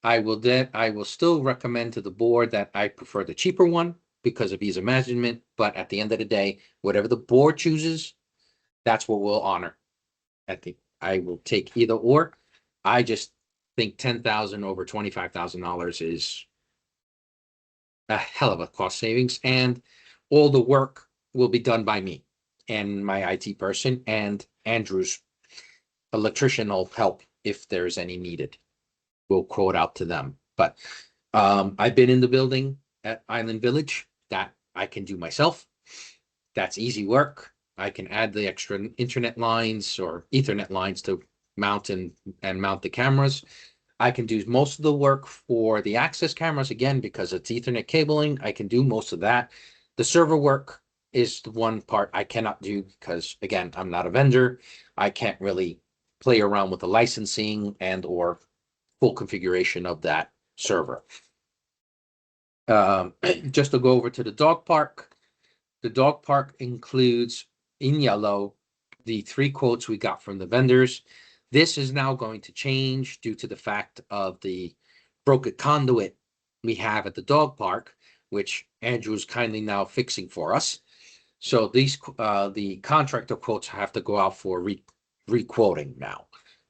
I will still recommend to the board that I prefer the cheaper one because of ease of management. But at the end of the day, whatever the board chooses, that's what we'll honor. I will take either or. I just think $10,000 over $25,000 is a hell of a cost savings, and all the work will be done by me and my IT person, and Andrew's electrician will help if there's any needed. We'll quote out to them. But I've been in the building at Island Village that I can do myself. That's easy work. I can add the extra internet lines or Ethernet lines to mount and mount the cameras. I can do most of the work for the access cameras, again, because it's Ethernet cabling. I can do most of that. The server work is the one part I cannot do because, again, I'm not a vendor. I can't really play around with the licensing and or full configuration of that server. Just to go over to the dog park. The dog park includes, in yellow, the 3 quotes we got from the vendors. This is now going to change due to the fact of the broken conduit we have at the dog park, which Andrew is kindly now fixing for us. So these the contractor quotes have to go out for re-quoting now,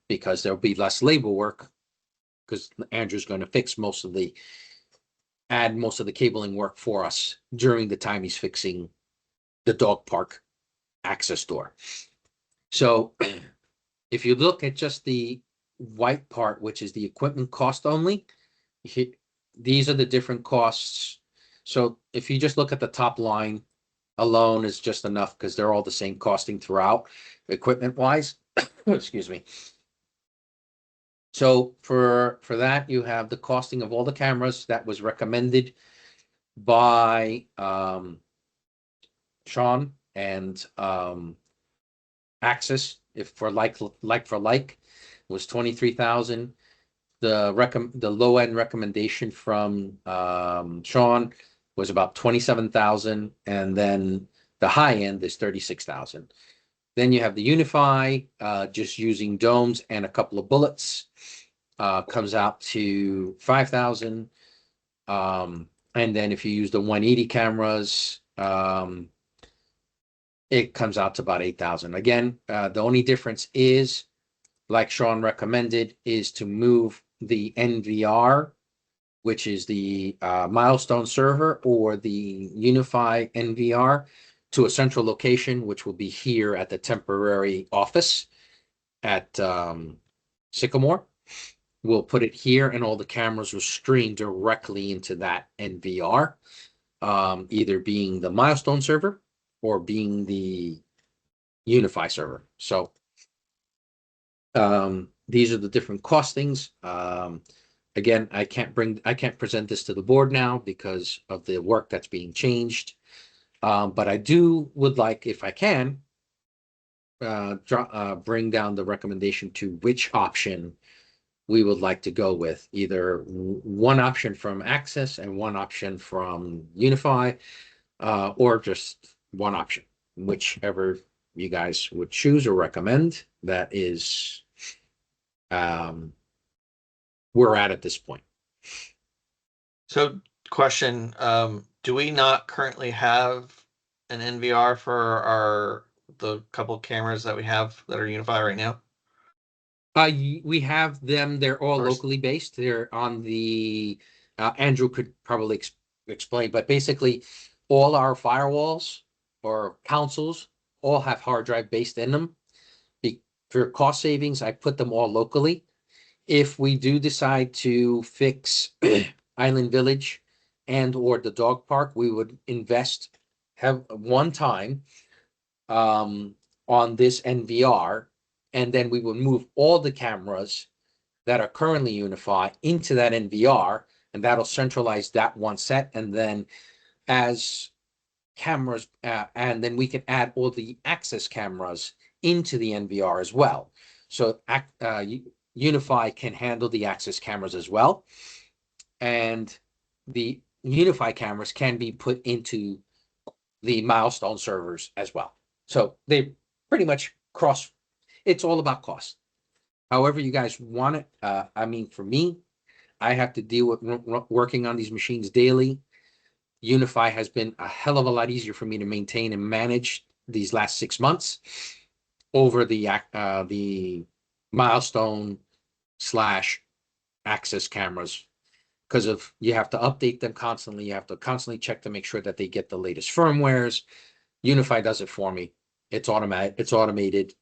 because there'll be less labor work, because Andrew's going to fix add most of the cabling work for us during the time he's fixing the dog park access door. So if you look at just the white part, which is the equipment cost only, these are the different costs. So if you just look at the top line alone is just enough, because they're all the same costing throughout equipment wise. Excuse me. So for that, you have the costing of all the cameras that was recommended by Sean and Axis, if for like for like, was 23,000. The low end recommendation from Sean was about 27,000, and then the high end is 36,000. Then you have the Unify, just using domes and a couple of bullets, comes out to 5,000. And then if you use the 180 cameras, it comes out to about 8,000. Again, the only difference is, like Sean recommended, is to move the NVR, which is the Milestone server, or the Unify NVR, to a central location, which will be here at the temporary office at Sycamore. We'll put it here, and all the cameras will stream directly into that NVR, either being the Milestone server or being the Unify server. So these are the different costings. Again, I can't present this to the board now because of the work that's being changed. But I would like, if I can, bring down the recommendation to which option we would like to go with. Either one option from Access and one option from Unify, or just one option, whichever you guys would choose or recommend. That is we're at this point. So question, do we not currently have an NVR for the couple cameras that we have that are Unify right now? We have them. They're all First- locally based. They're on the Andrew could probably explain, but basically all our firewalls or consoles all have hard drive based in them. For cost savings, I put them all locally. If we do decide to fix Island Village and or the dog park, we would have one time on this NVR, and then we would move all the cameras that are currently Unify into that NVR, and that'll centralize that one set. And then as cameras, and then we can add all the Access cameras into the NVR as well. So Unify can handle the Access cameras as well, and the Unify cameras can be put into the Milestone servers as well. So they pretty much cross. It's all about cost. However you guys want it. I mean, for me, I have to deal with working on these machines daily. Unify has been a hell of a lot easier for me to maintain and manage these last 6 months over the Milestone / Access cameras, because you have to update them constantly. You have to constantly check to make sure that they get the latest firmwares. Unify does it for me. It's automated,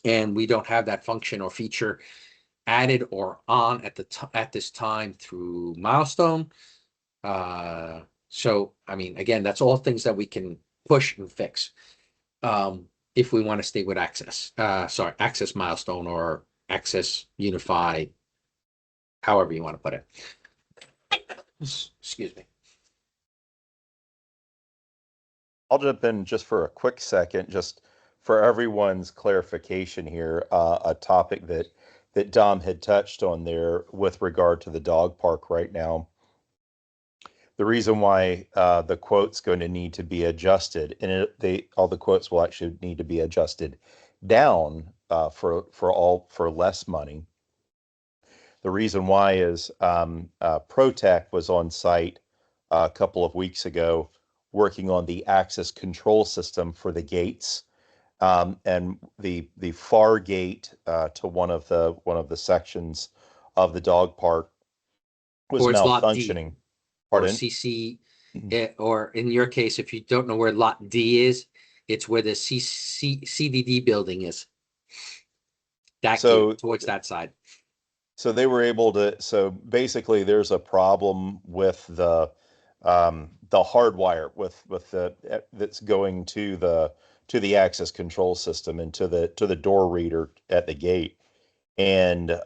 and we don't have that function or feature added or on at this time through Milestone. So I mean, again, that's all things that we can push and fix if we want to stay with Access. Access Milestone or Access Unify, however you want to put it. Excuse me. I'll jump in just for a quick second, just for everyone's clarification here, a topic that Dom had touched on there with regard to the dog park right now. The reason why the quote's going to need to be adjusted, and all the quotes will actually need to be adjusted down for less money. The reason why is ProTech was on site a couple of weeks ago working on the access control system for the gates, and the far gate to one of the sections of the dog park was Or it's lot D. malfunctioning. Or Pardon? CC, or in your case, if you don't know where lot D is, it's where the CDD building is. Towards that side. So they were able to. So basically, there's a problem with the hardwire that's going to the access control system and to the door reader at the gate. And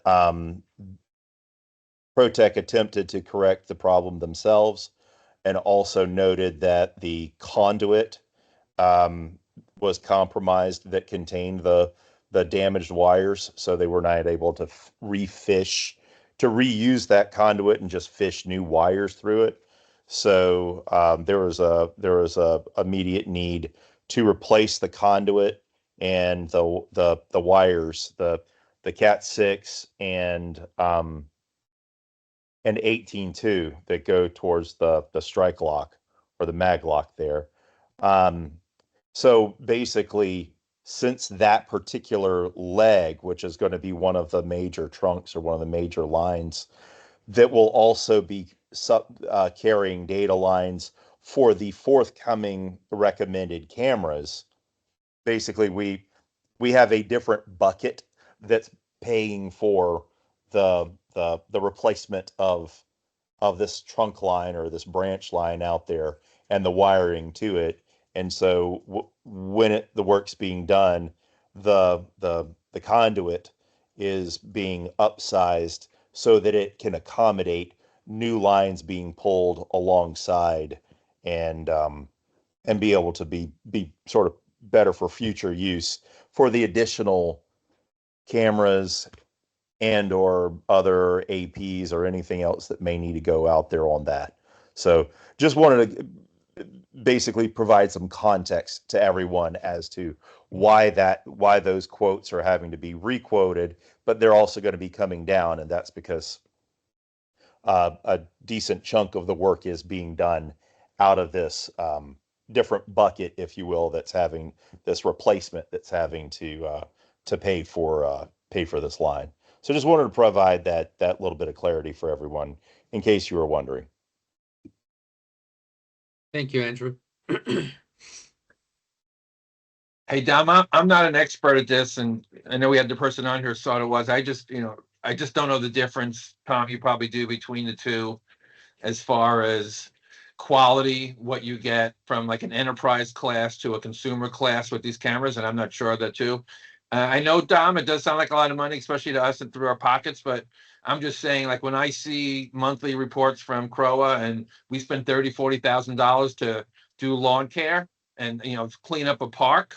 ProTech attempted to correct the problem themselves and also noted that the conduit was compromised that contained the damaged wires, so they were not able to reuse that conduit and just fish new wires through it. So there was a immediate need to replace the conduit and the wires, the Cat 6 and 18.2 that go towards the strike lock or the mag lock there. So basically, since that particular leg, which is going to be one of the major trunks or one of the major lines, that will also be carrying data lines for the forthcoming recommended cameras. Basically, we have a different bucket that's paying for the replacement of this trunk line or this branch line out there and the wiring to it. And so when the work's being done, the conduit is being upsized so that it can accommodate new lines being pulled alongside and be able to be sort of better for future use for the additional cameras and or other APs or anything else that may need to go out there on that. So just wanted to basically provide some context to everyone as to why those quotes are having to be requoted, but they're also going to be coming down, and that's because a decent chunk of the work is being done out of this different bucket, if you will, that's having this replacement that's having to pay for this line. So just wanted to provide that little bit of clarity for everyone in case you were wondering. Thank you, Andrew. Hey, Dom, I'm not an expert at this, and I know we had the person on here who thought it was. I just don't know the difference. Tom, you probably do, between the two as far as quality, what you get from like an enterprise class to a consumer class with these cameras, and I'm not sure of that too. I know, Dom, it does sound like a lot of money, especially to us and through our pockets, but I'm just saying, like, when I see monthly reports from CROA and we spend $30,000-$40,000 to do lawn care and, clean up a park,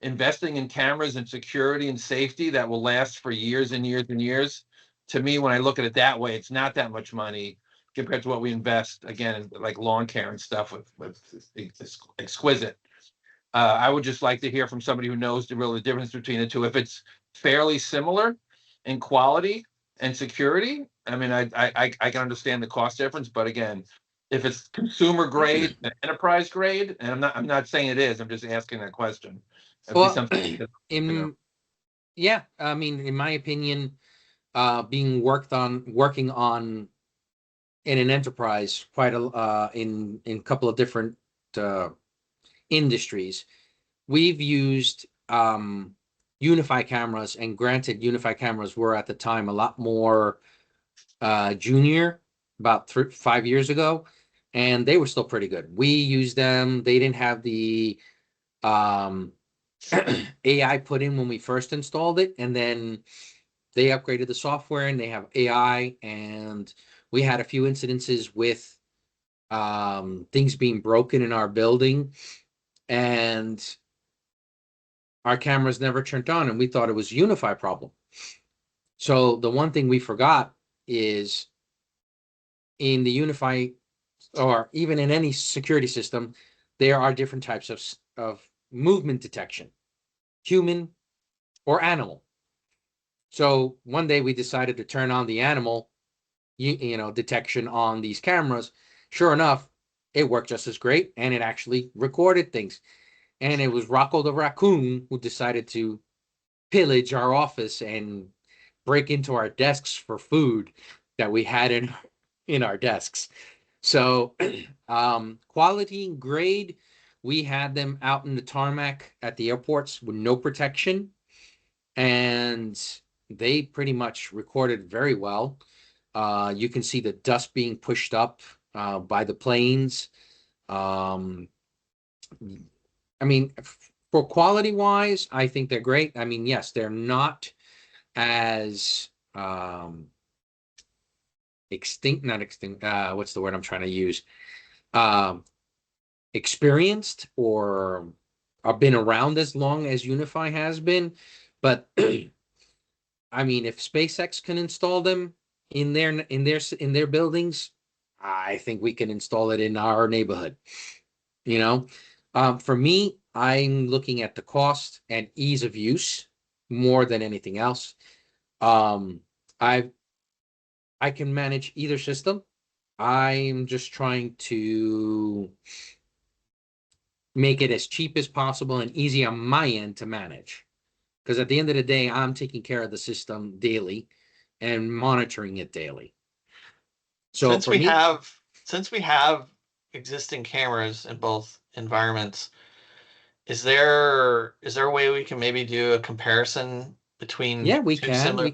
investing in cameras and security and safety that will last for years and years and years. To me, when I look at it that way, it's not that much money compared to what we invest, again, in like lawn care and stuff with exquisite. I would just like to hear from somebody who knows the difference between the two. If it's fairly similar in quality and security, I mean, I can understand the cost difference, but again, if it's consumer grade and enterprise grade, and I'm not saying it is, I'm just asking that question. Well, Something, yeah, I mean, in my opinion, working on in an enterprise quite in a couple of different industries, we've used Unify cameras, and granted, Unify cameras were at the time a lot more junior, about 5 years ago, and they were still pretty good. We used them. They didn't have the AI put in when we first installed it, and then they upgraded the software and they have AI, and we had a few incidences with things being broken in our building, and our cameras never turned on, and we thought it was a Unify problem. So the one thing we forgot is in the Unify, or even in any security system, there are different types of movement detection, human or animal. So one day we decided to turn on the animal detection on these cameras. Sure enough, it worked just as great, and it actually recorded things. And it was Rocco the raccoon who decided to pillage our office and break into our desks for food that we had in our desks. So quality and grade, we had them out in the tarmac at the airports with no protection, and they pretty much recorded very well. You can see the dust being pushed up by the planes. I mean, for quality wise, I think they're great. I mean, yes, they're not as not extinct, what's the word I'm trying to use? Experienced or been around as long as Unify has been. But I mean, if SpaceX can install them in their buildings, I think we can install it in our neighborhood. You know, for me, I'm looking at the cost and ease of use more than anything else. I can manage either system. I'm just trying to make it as cheap as possible and easy on my end to manage. Because at the end of the day, I'm taking care of the system daily and monitoring it daily. So Since for we me, have since we have existing cameras in both environments, is there a way we can maybe do a comparison between yeah, we two can. similar?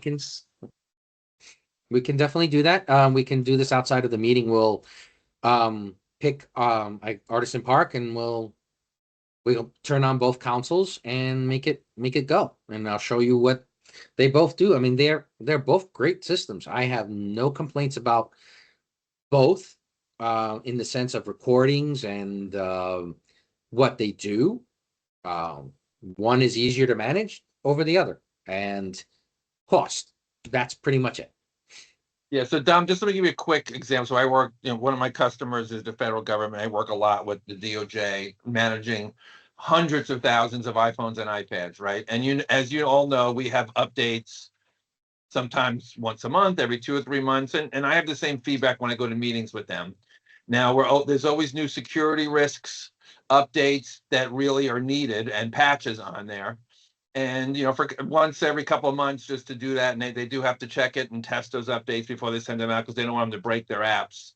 We can definitely do that. We can do this outside of the meeting. We'll pick Artisan Park and we'll turn on both consoles and make it go. And I'll show you what they both do. I mean, they're both great systems. I have no complaints about both in the sense of recordings and what they do. One is easier to manage over the other, and cost. That's pretty much it. Yeah, so Dom, just let me give you a quick example. So I work, one of my customers is the federal government. I work a lot with the DOJ, managing hundreds of thousands of iPhones and iPads, right? And as you all know, we have updates sometimes once a month, every 2 or 3 months, and I have the same feedback when I go to meetings with them. Now there's always new security risks, updates that really are needed, and patches on there. And for once every couple of months, just to do that, and they do have to check it and test those updates before they send them out because they don't want them to break their apps.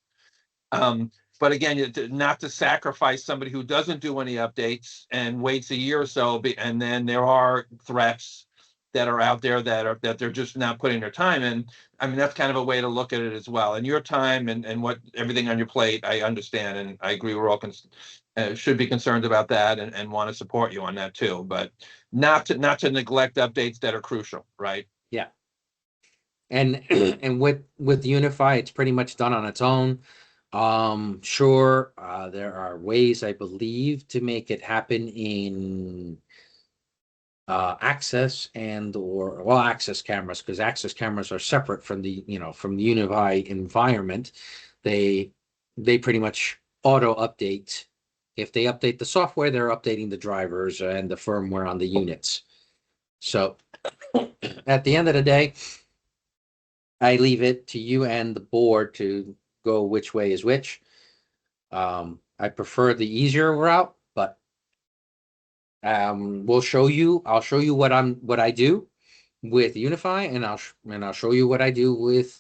But again, not to sacrifice somebody who doesn't do any updates and waits a year or so, and then there are threats that are out there that they're just not putting their time in. I mean, that's kind of a way to look at it as well. And your time and what everything on your plate, I understand, and I agree. We're all should be concerned about that and want to support you on that too. But not to neglect updates that are crucial, right? Yeah. And and with Unify, it's pretty much done on its own. Sure, there are ways, I believe, to make it happen in access or access cameras, because access cameras are separate from the Unify environment. They pretty much auto update. If they update the software, they're updating the drivers and the firmware on the units. So at the end of the day, I leave it to you and the board to go which way is which. I prefer the easier route, but I'll show you what I do with Unify, and I'll show you what I do with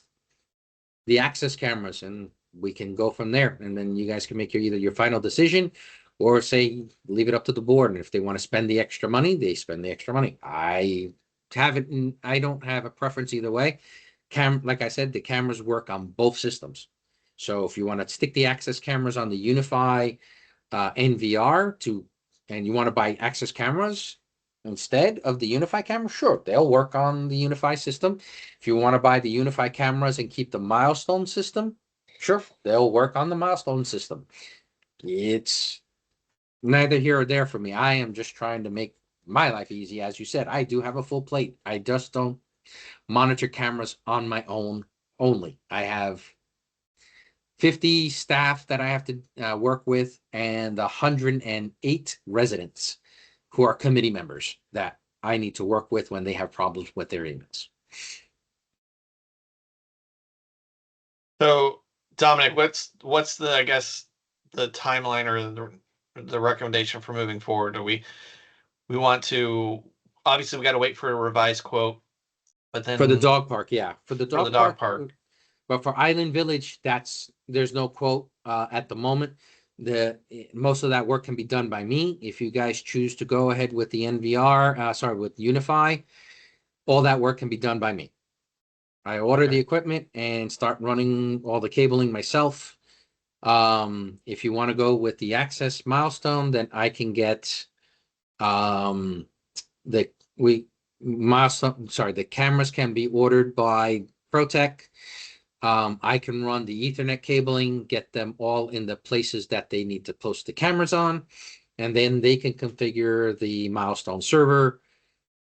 the access cameras, and we can go from there. And then you guys can make either your final decision or say leave it up to the board. And if they want to spend the extra money, they spend the extra money. I don't have a preference either way. Like I said, the cameras work on both systems. So if you want to stick the access cameras on the Unify NVR and you want to buy access cameras instead of the Unify camera, sure, they'll work on the Unify system. If you want to buy the Unify cameras and keep the Milestone system, sure, they'll work on the Milestone system. It's neither here or there for me. I am just trying to make my life easy. As you said, I do have a full plate. I just don't monitor cameras on my own only. I have 50 staff that I have to work with and 108 residents who are committee members that I need to work with when they have problems with their emails. So, Dominic, what's the, I guess, the timeline or the recommendation for moving forward? Do we want to, obviously we got to wait for a revised quote, but then For the dog park, yeah. For the For the dog dog park. park. But for Island Village, there's no quote at the moment. Most of that work can be done by me. If you guys choose to go ahead with the NVR, with Unify, all that work can be done by me. I order the equipment and start running all the cabling myself. If you want to go with the access Milestone, then I can get milestone, sorry, the cameras can be ordered by ProTech. I can run the Ethernet cabling, get them all in the places that they need to post the cameras on, and then they can configure the Milestone server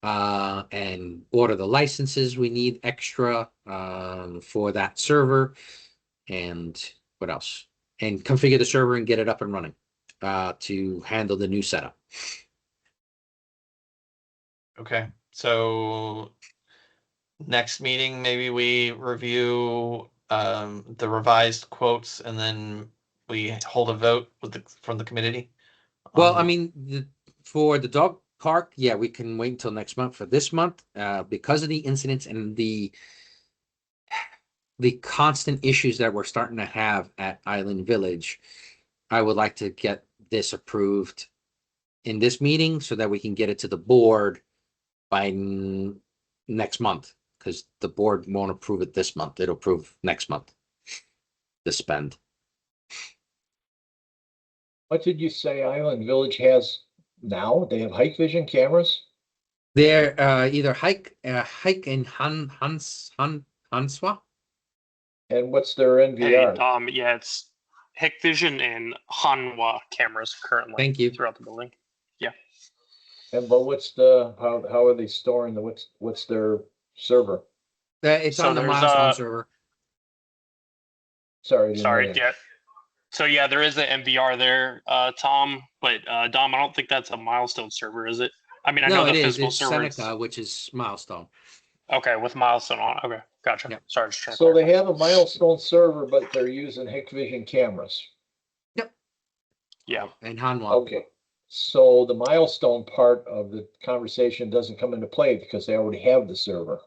and order the licenses we need extra for that server. And what else? And configure the server and get it up and running to handle the new setup. Okay, so next meeting, maybe we review the revised quotes and then we hold a vote with from the committee. Well, I mean, for the dog park, yeah, we can wait until next month. For this month, because of the incidents and the constant issues that we're starting to have at Island Village, I would like to get this approved in this meeting so that we can get it to the board by next month, because the board won't approve it this month. It'll approve next month, the spend. What did you say Island Village has now? They have hike vision cameras? They're either Hike and Hanswa. And what's their Hey, NVR? yeah, it's Hikvision and Hanwha cameras currently Thank you. throughout the building. And but what's the, how are they storing the, what's their server? It's So on the there's, Milestone server. Sorry. I didn't know Sorry, that. yeah. So yeah, there is an MVR there, Tom, but Dom, I don't think that's a Milestone server, is it? I mean, I know No, the it is. physical It's server. Seneca, which is Milestone. Okay, with Milestone on. Okay, gotcha. Yep. Sorry, just trying to So they clarify. have a Milestone server, but they're using Hikvision cameras. Yeah. And Hanwha. Okay, so the Milestone part of the conversation doesn't come into play because they already have the server.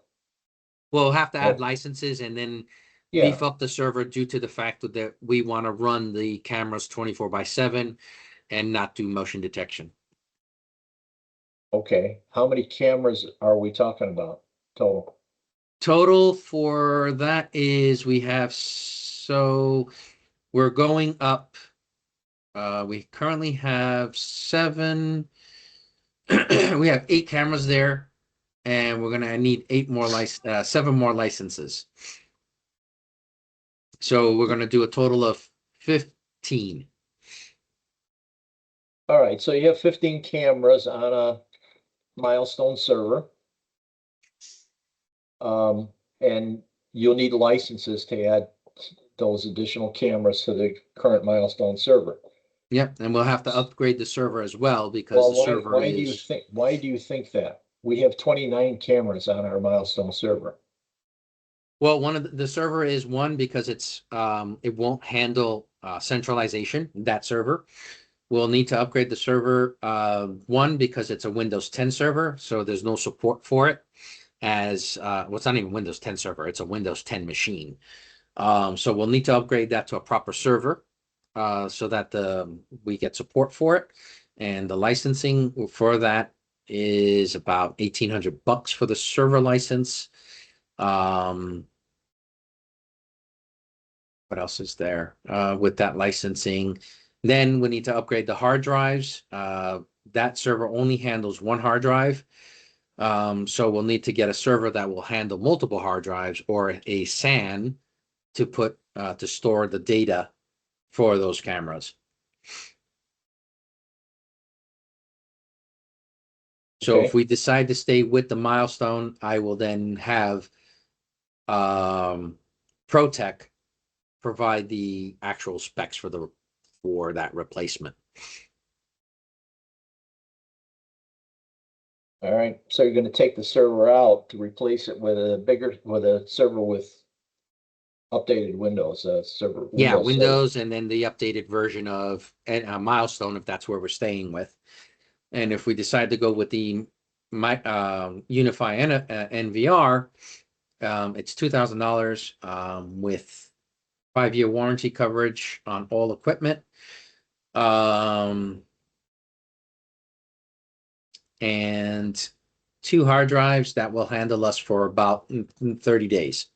We'll have to add Oh. licenses and then Yeah, beef up the server due to the fact that we want to run the cameras 24/7 and not do motion detection. okay. How many cameras are we talking about total? Total for that is we have, so we're going up. We currently have 7. We have 8 cameras there, and we're gonna need 7 more licenses. So we're gonna do a total of 15. All right, so you have 15 cameras on a Milestone server. And you'll need licenses to add those additional cameras to the current Milestone server. Yep, and we'll have to upgrade the server as well because Well, the server why do you is. think that? We have 29 cameras on our Milestone server. Well, one of the server is one because it won't handle centralization, that server. We'll need to upgrade the server, one because it's a Windows 10 server, so there's no support for it as well, it's not even Windows 10 server, it's a Windows 10 machine. So we'll need to upgrade that to a proper server so that we get support for it. And the licensing for that is about $1,800 for the server license. What else is there with that licensing? Then we need to upgrade the hard drives. That server only handles one hard drive. So we'll need to get a server that will handle multiple hard drives or a SAN to put to store the data for those cameras. So Okay. if we decide to stay with the Milestone, I will then have ProTech provide the actual specs for that replacement. All right, so you're gonna take the server out to replace it with a server with updated Windows, server. Yeah, Windows 7. Windows and then the updated version of Milestone if that's where we're staying with. And if we decide to go with the Unify NVR, it's $2,000 with 5-year warranty coverage on all equipment. And 2 hard drives that will handle us for about 30 days.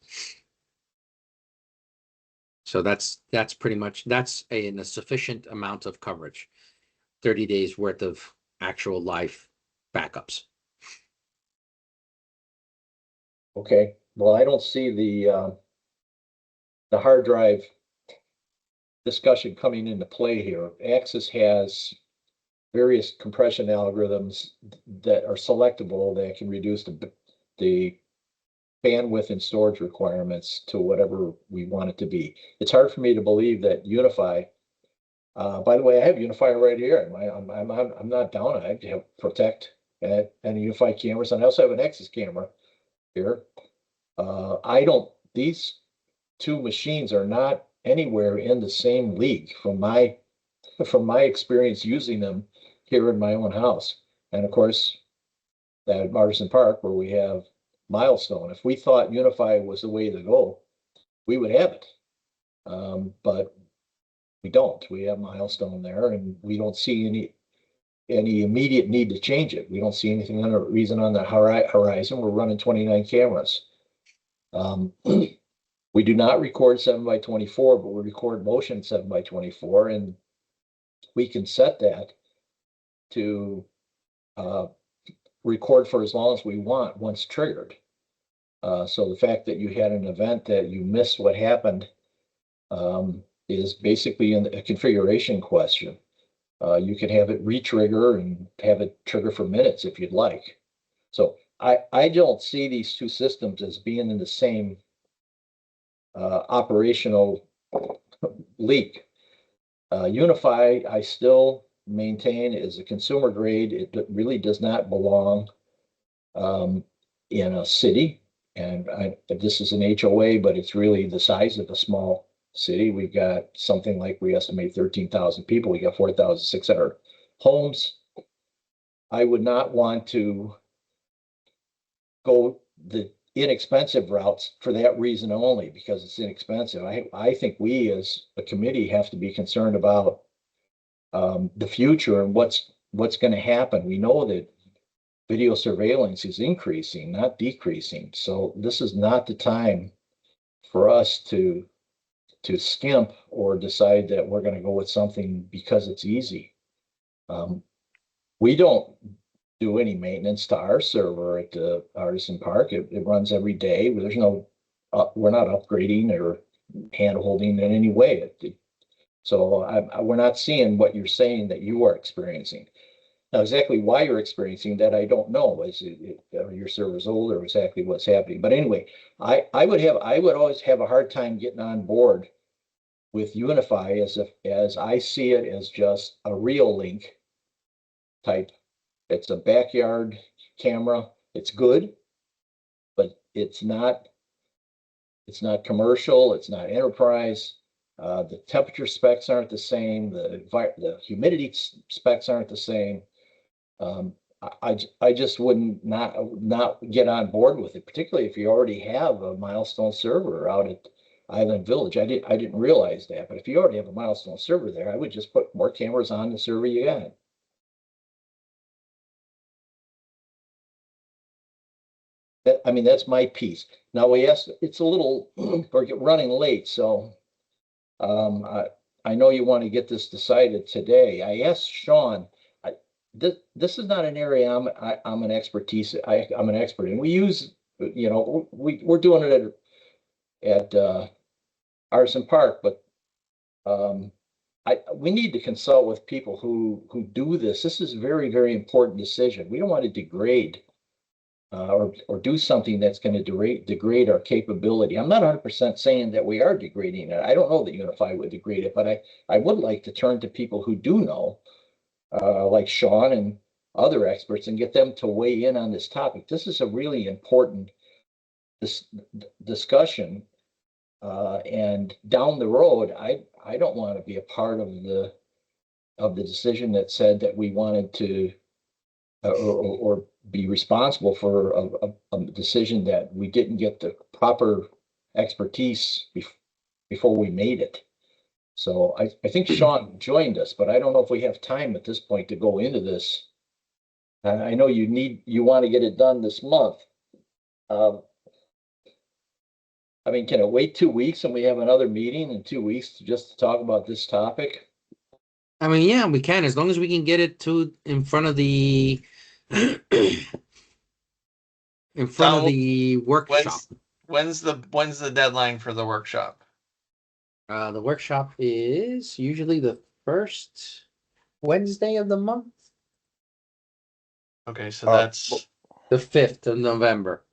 So that's pretty much, that's a sufficient amount of coverage. 30 days worth of actual life backups. Okay, well, I don't see the hard drive discussion coming into play here. Axis has various compression algorithms that are selectable that can reduce the bandwidth and storage requirements to whatever we want it to be. It's hard for me to believe that Unify, by the way, I have Unify right here. I'm not down. I have Protect and Unify cameras, and I also have an Axis camera here. These two machines are not anywhere in the same league from my experience using them here in my own house. And of course, at Martin Park, where we have Milestone, if we thought Unify was the way to go, we would have it. But we don't. We have Milestone there, and we don't see any immediate need to change it. We don't see anything reason on the horizon. We're running 29 cameras. We do not record 7x24, but we record motion 7x24, and we can set that to record for as long as we want once triggered. So the fact that you had an event that you missed what happened is basically a configuration question. You can have it re-trigger and have it trigger for minutes if you'd like. So I don't see these two systems as being in the same operational league. Unify, I still maintain, is a consumer grade. It really does not belong in a city. And this is an HOA, but it's really the size of a small city. We've got something like, we estimate 13,000 people. We got 4,600 homes. I would not want to go the inexpensive routes for that reason only, because it's inexpensive. I think we as a committee have to be concerned about the future and what's going to happen. We know that video surveillance is increasing, not decreasing. So this is not the time for us to skimp or decide that we're going to go with something because it's easy. We don't do any maintenance to our server at the Artisan Park. It runs every day. There's no, we're not upgrading or hand holding in any way. So we're not seeing what you're saying that you are experiencing. Now, exactly why you're experiencing that, I don't know. Are your servers old or exactly what's happening? But anyway, I would always have a hard time getting on board with Unify as I see it as just a Reolink type. It's a backyard camera. It's good, but it's not commercial. It's not enterprise. The temperature specs aren't the same. The humidity specs aren't the same. I just wouldn't not get on board with it, particularly if you already have a Milestone server out at Island Village. I didn't realize that, but if you already have a Milestone server there, I would just put more cameras on the server you got. I mean, that's my piece. Now it's a little, we're running late, so I know you want to get this decided today. I asked Sean, this is not an area I'm an expertise. I'm an expert in. We use, we're doing it at Artisan Park, but we need to consult with people who do this. This is a very, very important decision. We don't want to degrade or do something that's going to degrade our capability. I'm not 100% saying that we are degrading it. I don't know that Unify would degrade it, but I would like to turn to people who do know, like Sean and other experts, and get them to weigh in on this topic. This is a really important discussion. And down the road, I don't want to be a part of the decision that said that we wanted to or be responsible for a decision that we didn't get the proper expertise before we made it. So I think Sean joined us, but I don't know if we have time at this point to go into this. I know you want to get it done this month. I mean, can it wait 2 weeks and we have another meeting in 2 weeks just to talk about this topic? I mean, yeah, we can, as long as we can get it in front of the in front of Donald, the workshop. When's the deadline for the workshop? The workshop is usually the first Wednesday of the month, Okay, so Uh, that's the 5th of November.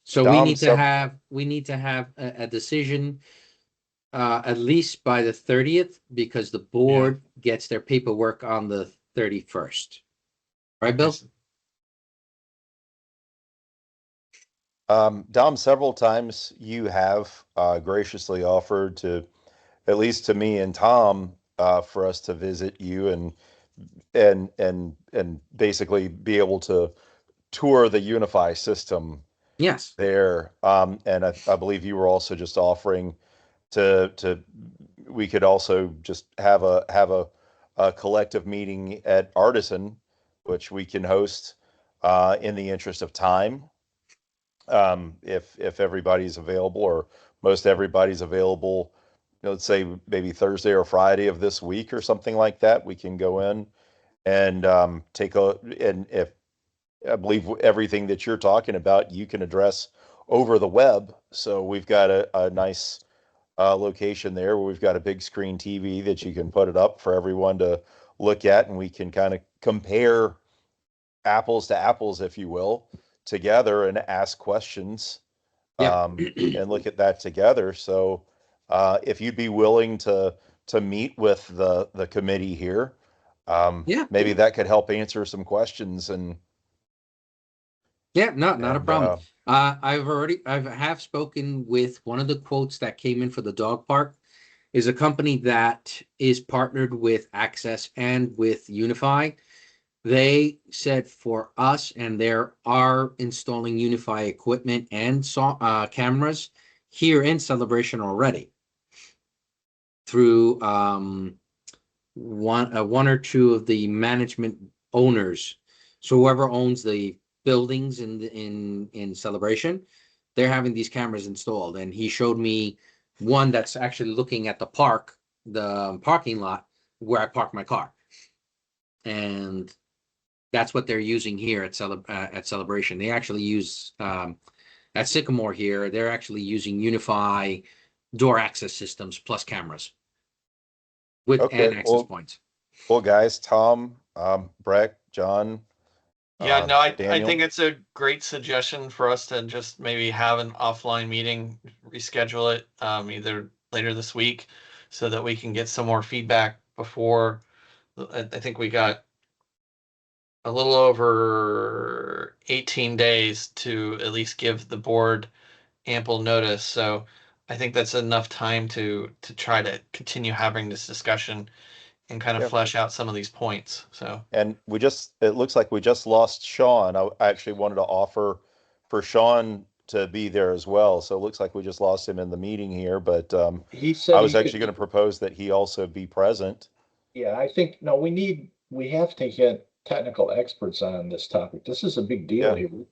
So we Dom, need to so- have a decision at least by the 30th, because the board gets their paperwork on the 31st. Right, Bill? Dom, several times you have graciously offered to, at least to me and Tom, for us to visit you and basically be able to tour the Unify system Yes. there. And I believe you were also just offering to we could also just have a collective meeting at Artisan, which we can host in the interest of time. If everybody's available, or most everybody's available, let's say maybe Thursday or Friday of this week or something like that, we can go in and and if I believe everything that you're talking about, you can address over the web. So we've got a nice location there where we've got a big screen TV that you can put it up for everyone to look at, and we can kind of compare apples to apples, if you will, together and ask questions Yeah. and look at that together. So if you'd be willing to meet with the committee here, Yeah. maybe that could help answer some questions and Yeah, not a and, problem. I have spoken with one of the quotes that came in for the dog park, is a company that is partnered with Access and with Unify. They said for us, and they are installing Unify equipment and cameras here in Celebration already through one or two of the management owners. So whoever owns the buildings in Celebration, they're having these cameras installed. And he showed me one that's actually looking at the parking lot where I park my car. And that's what they're using here at Celebration. They actually use at Sycamore here, they're actually using Unify door access systems plus cameras with Okay, and access well- points. well, guys, Tom, Breck, John. Yeah, no, I Daniel? think it's a great suggestion for us to just maybe have an offline meeting, reschedule it, either later this week, so that we can get some more feedback before. I think we got a little over 18 days to at least give the board ample notice. So I think that's enough time to try to continue having this discussion and kind of Yep. flesh out some of these points. So And it looks like we just lost Sean. I actually wanted to offer for Sean to be there as well. So it looks like we just lost him in the meeting here, but He said. I was he could- actually going to propose that he also be present. Yeah, I think, no, we have to get technical experts on this topic. This is a big deal Yeah. here.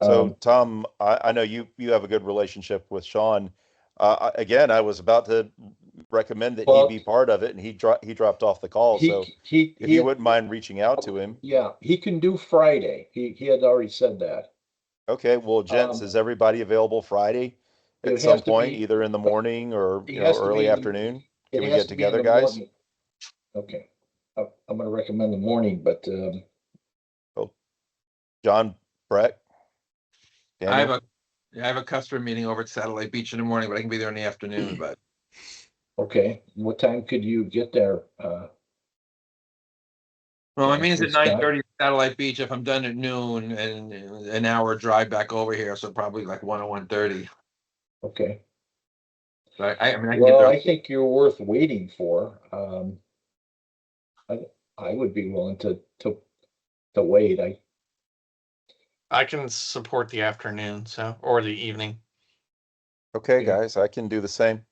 So Um, Tom, I know you have a good relationship with Sean. Again, I was about to recommend that Well- he be part of it, and he dropped off the call. So he, if you wouldn't mind reaching out to him. yeah, he can do Friday. He had already said that. Okay, well, gents, is everybody available Friday It at would some have to point, be- either in the morning or It has to early be in the- afternoon? It Can we has get to be in together, the guys? morning. Okay, I'm gonna recommend the morning, but, John, Brett? I have Daniel? I have a customer meeting over at Satellite Beach in the morning, but I can be there in the afternoon, but okay, what time could you get there? well, my Yeah, meeting's at it's not- 9:30 at Satellite Beach. If I'm done at noon and an hour drive back over here, so probably like 1 or 1:30. Okay, But I mean, I can get well, there. I think you're worth waiting for. I would be willing to wait. I can support the afternoon, so, or the evening. Okay, Yeah. guys, I can do the same.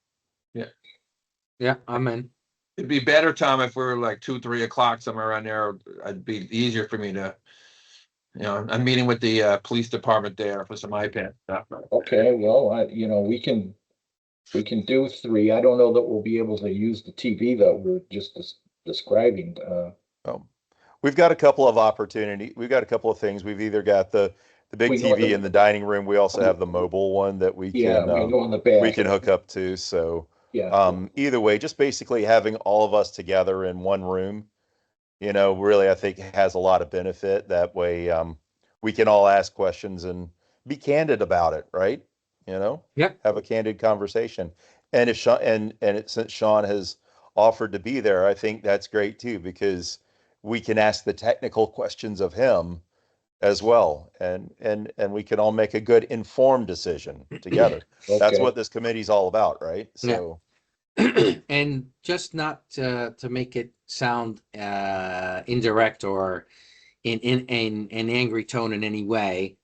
Yeah, I'm in. It'd be better, Tom, if we were like 2, 3 o'clock somewhere around there. It'd be easier for me to, I'm meeting with the police department there for some iPad stuff. Okay, well, we can do 3. I don't know that we'll be able to use the TV that we're just describing. We've got a couple of opportunity. We've got a couple of things. We've either got the the big We know TV the- in the dining room. We also have the mobile one that we Yeah, can, we go in the back. we can hook up to. So, Yeah, either way, just basically having all of us together in one room, really, I think has a lot of benefit. That way, we can all ask questions and be candid about it, right? Yep. Have a candid conversation. And if Sean since Sean has offered to be there, I think that's great too, because we can ask the technical questions of him as well, and we can all make a good informed decision together. That's okay. what this committee's all about, right? Yeah. So, And just not to make it sound indirect or in an angry tone in any way.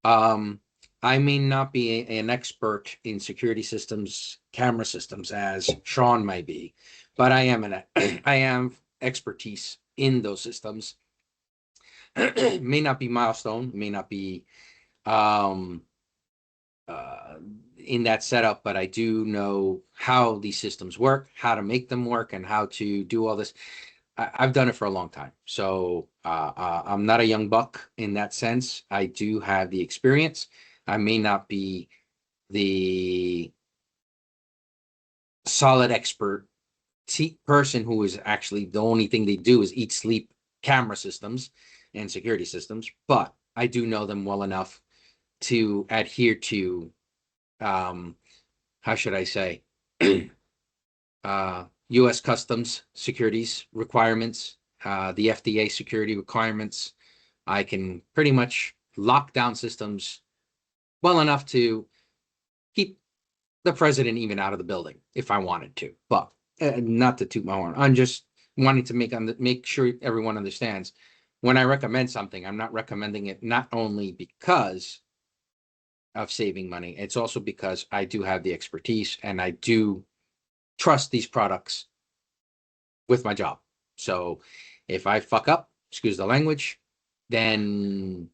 I may not be an expert in security systems, camera systems, as Sean might be, but I am expertise in those systems. May not be Milestone, may not be in that setup, but I do know how these systems work, how to make them work, and how to do all this. I've done it for a long time, so I'm not a young buck in that sense. I do have the experience. I may not be the solid expert person who is actually the only thing they do is eat, sleep camera systems and security systems, but I do know them well enough to adhere to, how should I say, U.S. Customs securities requirements, the FDA security requirements. I can pretty much lock down systems well enough to keep the president even out of the building if I wanted to, but not to toot my horn. I'm just wanting to make sure everyone understands when I recommend something, I'm not recommending it not only because of saving money, it's also because I do have the expertise and I do trust these products with my job. So if I fuck up, excuse the language, then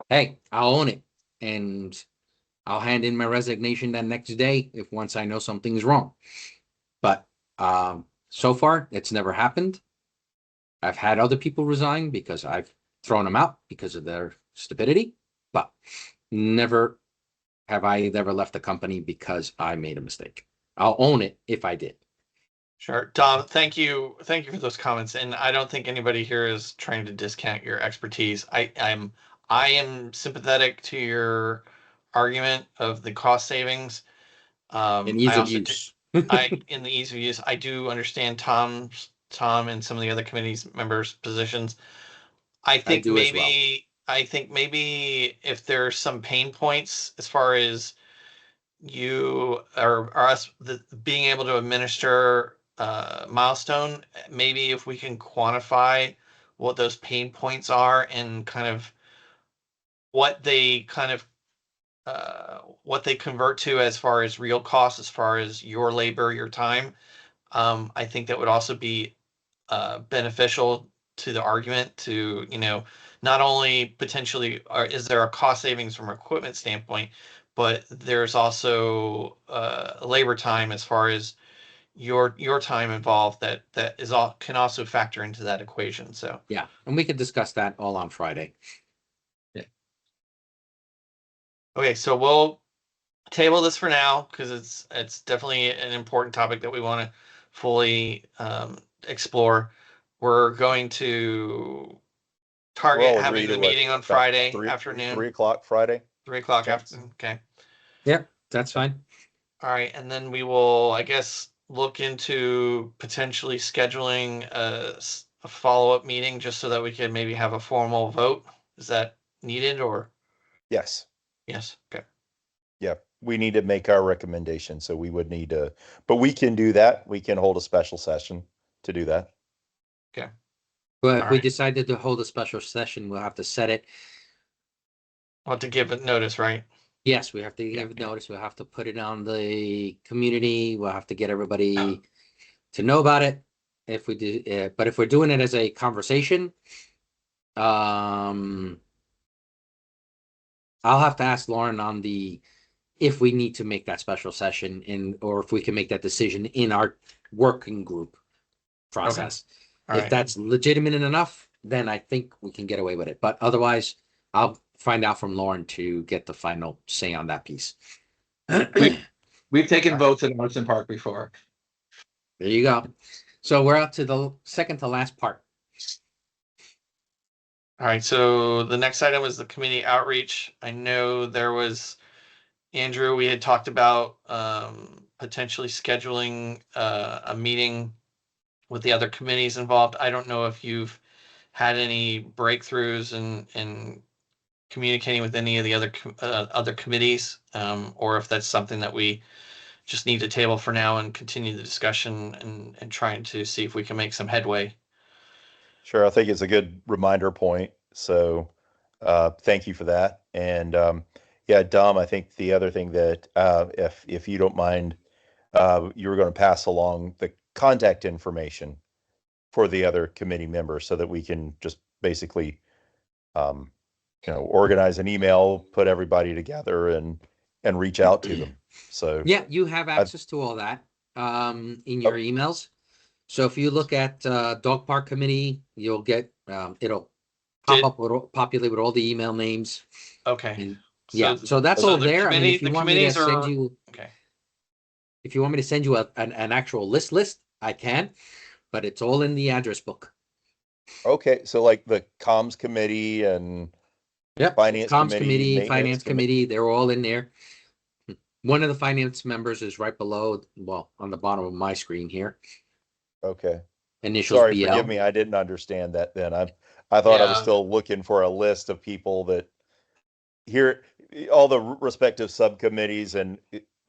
hey, I'll own it and I'll hand in my resignation that next day if once I know something's wrong. But so far, it's never happened. I've had other people resign because I've thrown them out because of their stupidity, but never have I ever left a company because I made a mistake. I'll own it if I did. Sure. Dom, thank you. Thank you for those comments. And I don't think anybody here is trying to discount your expertise. I am sympathetic to your argument of the cost savings. And ease I of also use. in the ease of use, I do understand Tom and some of the other committee's members' positions. I think do as well. maybe if there's some pain points as far as you or us being able to administer Milestone, maybe if we can quantify what those pain points are and kind of what they what they convert to as far as real costs, as far as your labor, your time. I think that would also be beneficial to the argument to, not only potentially is there a cost savings from an equipment standpoint, but there's also labor time as far as your time involved that is all can also factor into that equation. So Yeah, and we could discuss that all on Friday. okay, so we'll table this for now because it's definitely an important topic that we want to fully explore. We're going to target we'll having agree the to what, meeting on about Friday 3 afternoon, o'clock Friday. 3 o'clock Yes. afternoon. Okay. Yeah, that's fine. All right, and then we will, I guess, look into potentially scheduling a follow-up meeting just so that we can maybe have a formal vote. Is that needed or Yes. yes? Okay. Yeah, we need to make our recommendation, so we would need to, but we can do that. We can hold a special session to do that. But if All we right. decided to hold a special session, we'll have to set it. I'll have to give it notice, right? Yes, we have to give notice. We'll have to put it on the community. We'll have to get everybody to know about it. If we do, but if we're doing it as a conversation, I'll have to ask Lauren on if we need to make that special session or if we can make that decision in our working group process. All If right. that's legitimate enough, then I think we can get away with it. But otherwise, I'll find out from Lauren to get the final say on that piece. We've taken votes at Emerson Park before. There you go. So we're up to the second to last part. All right, so the next item was the community outreach. I know there was, Andrew, we had talked about potentially scheduling a meeting with the other committees involved. I don't know if you've had any breakthroughs in communicating with any of the other committees, or if that's something that we just need to table for now and continue the discussion and trying to see if we can make some headway. Sure, I think it's a good reminder point. So thank you for that. And yeah, Dom, I think the other thing that if you don't mind, you were going to pass along the contact information for the other committee members so that we can just basically organize an email, put everybody together and reach out to them. So Yeah, you have access to all that in your emails. So if you look at Dog Park Committee, you'll get it'll populate with all the email names. Okay. And, yeah, so that's all the there. I mean, if you the want me to committees send are you, okay. if you want me to send you an actual list, I can, but it's all in the address book. Okay, so like the comms committee and Yep. finance Comms committee, maintenance finance committee, they're all in there. One of the finance members is right below, well, on the bottom of my screen here. Okay. Initials Sorry, BL. forgive me. I didn't understand that then. I thought I was Yeah. still looking for a list of people that here, all the respective subcommittees and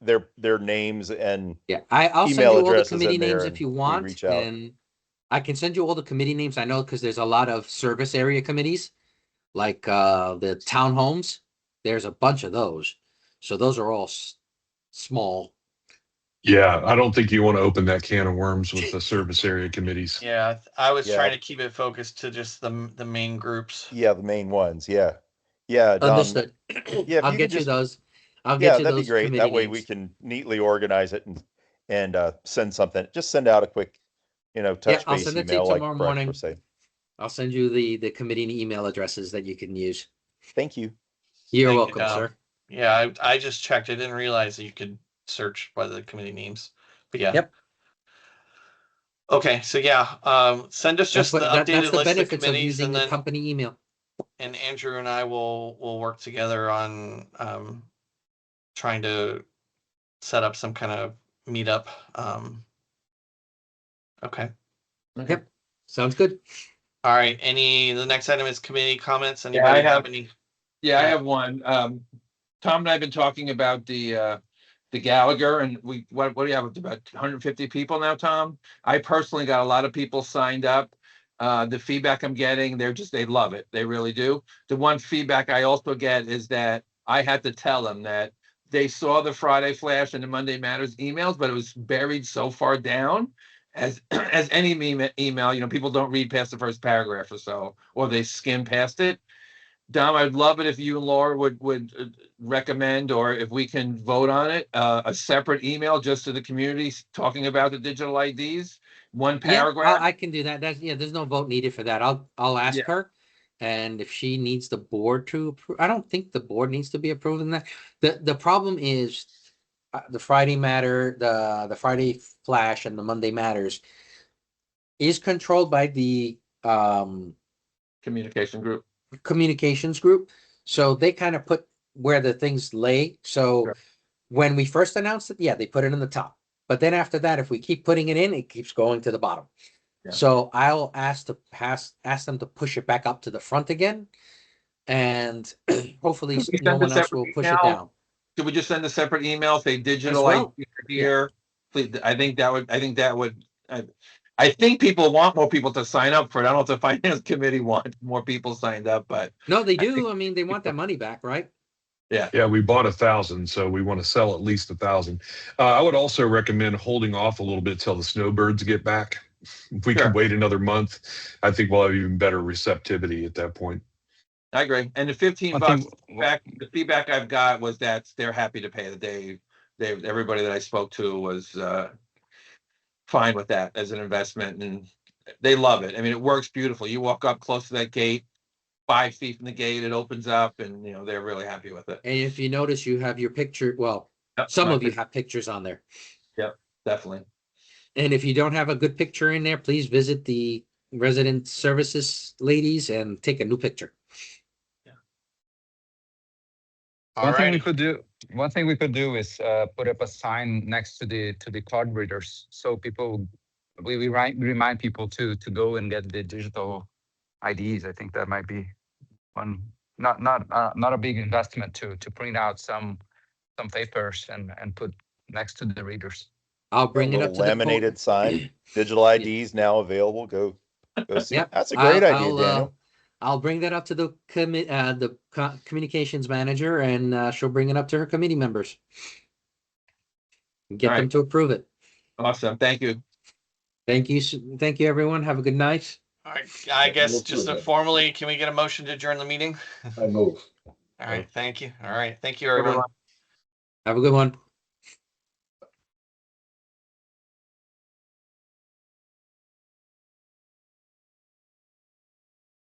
their names and Yeah, I'll send email you all the addresses committee in there names and if you we want, reach out. and I can send you all the committee names. I know because there's a lot of service area committees, like the townhomes. There's a bunch of those, so those are all small. Yeah, I don't think you want to open that can of worms with the service area committees. Yeah, I was Yeah. trying to keep it focused to just the main groups. Yeah, the main ones. Yeah. Yeah, Dom. Understood. Yeah, if I'll you get could you just, those. I'll yeah, get you that'd be those great. committee That way we names. can neatly organize it and send something. Just send out a quick, touch I'll base send it to you email like tomorrow Rex morning. was saying. I'll send you the committee email addresses that you can use. Thank you. You're Thank you, welcome, Dom. sir. Yeah, I just checked. I didn't realize that you could search by the committee names. But yeah. Yep. Okay, so yeah, send us just the That's updated the list of benefits of committees, using and the then company email. and Andrew and I will work together on trying to set up some kind of meetup. Okay. Yep. Sounds good. All right. The next item is committee comments. I Anybody have- have any? Yeah, I Yeah. have one. Tom and I have been talking about the Gallagher, and what do you have, about 150 people now, Tom? I personally got a lot of people signed up. The feedback I'm getting, they love it. They really do. The one feedback I also get is that I had to tell them that they saw the Friday Flash and the Monday Matters emails, but it was buried so far down as any email, people don't read past the first paragraph or so, or they skim past it. Dom, I'd love it if you and Laura would recommend, or if we can vote on it, a separate email just to the community talking about the digital IDs, one paragraph. Yeah, I can do that. There's no vote needed for that. I'll ask Yeah. her, and if she needs the board to approve, I don't think the board needs to be approved in that. The problem is the Friday Matter, the Friday Flash, and the Monday Matters is controlled by the Communication group. communications group, so they kind of put where the things lay. So Sure. when we first announced it, yeah, they put it in the top, but then after that, if we keep putting it in, it keeps going to the bottom. Yeah. So I'll ask them to push it back up to the front again, and hopefully Can we no send a one else separate will push it email? down. Could we just send a separate email, say digital well. ID here? Please, I think that would, I think people want more people to sign up for it. I don't know if the finance committee wants more people signed up, but No, they do. I mean, they want their money back, right? Yeah, we bought 1,000, so we want to sell at least 1,000. I would also recommend holding off a little bit till the snowbirds get back. If we Sure. can wait another month, I think we'll have even better receptivity at that point. I agree. And the 15 I bucks think- the feedback I've got was that they're happy to pay it. Everybody that I spoke to was fine with that as an investment, and they love it. I mean, it works beautiful. You walk up close to that gate, 5 feet from the gate, it opens up, and they're really happy with it. And if you notice, you have your picture, well, Yep, some my of you pic- have pictures on there. Definitely. And if you don't have a good picture in there, please visit the resident services ladies and take a new picture. All One thing we right. could do is put up a sign next to the card readers, so people, we remind people to go and get the digital IDs. I think that might be one, not a big investment to print out some papers and put next to the readers. I'll bring it Little up to the. laminated sign, digital IDs now available. Go see. Yep, That's a great idea, I'll, Daniel. I'll bring that up to the communications manager, and she'll bring it up to her committee members. Get them Alright. to approve it. Awesome. Thank you. Thank you, everyone. Have a good night. All right. I guess We'll just prove it. formally, can we get a motion to adjourn the meeting? I move. All right. Thank you. All right. Thank you, everyone. Have a good one.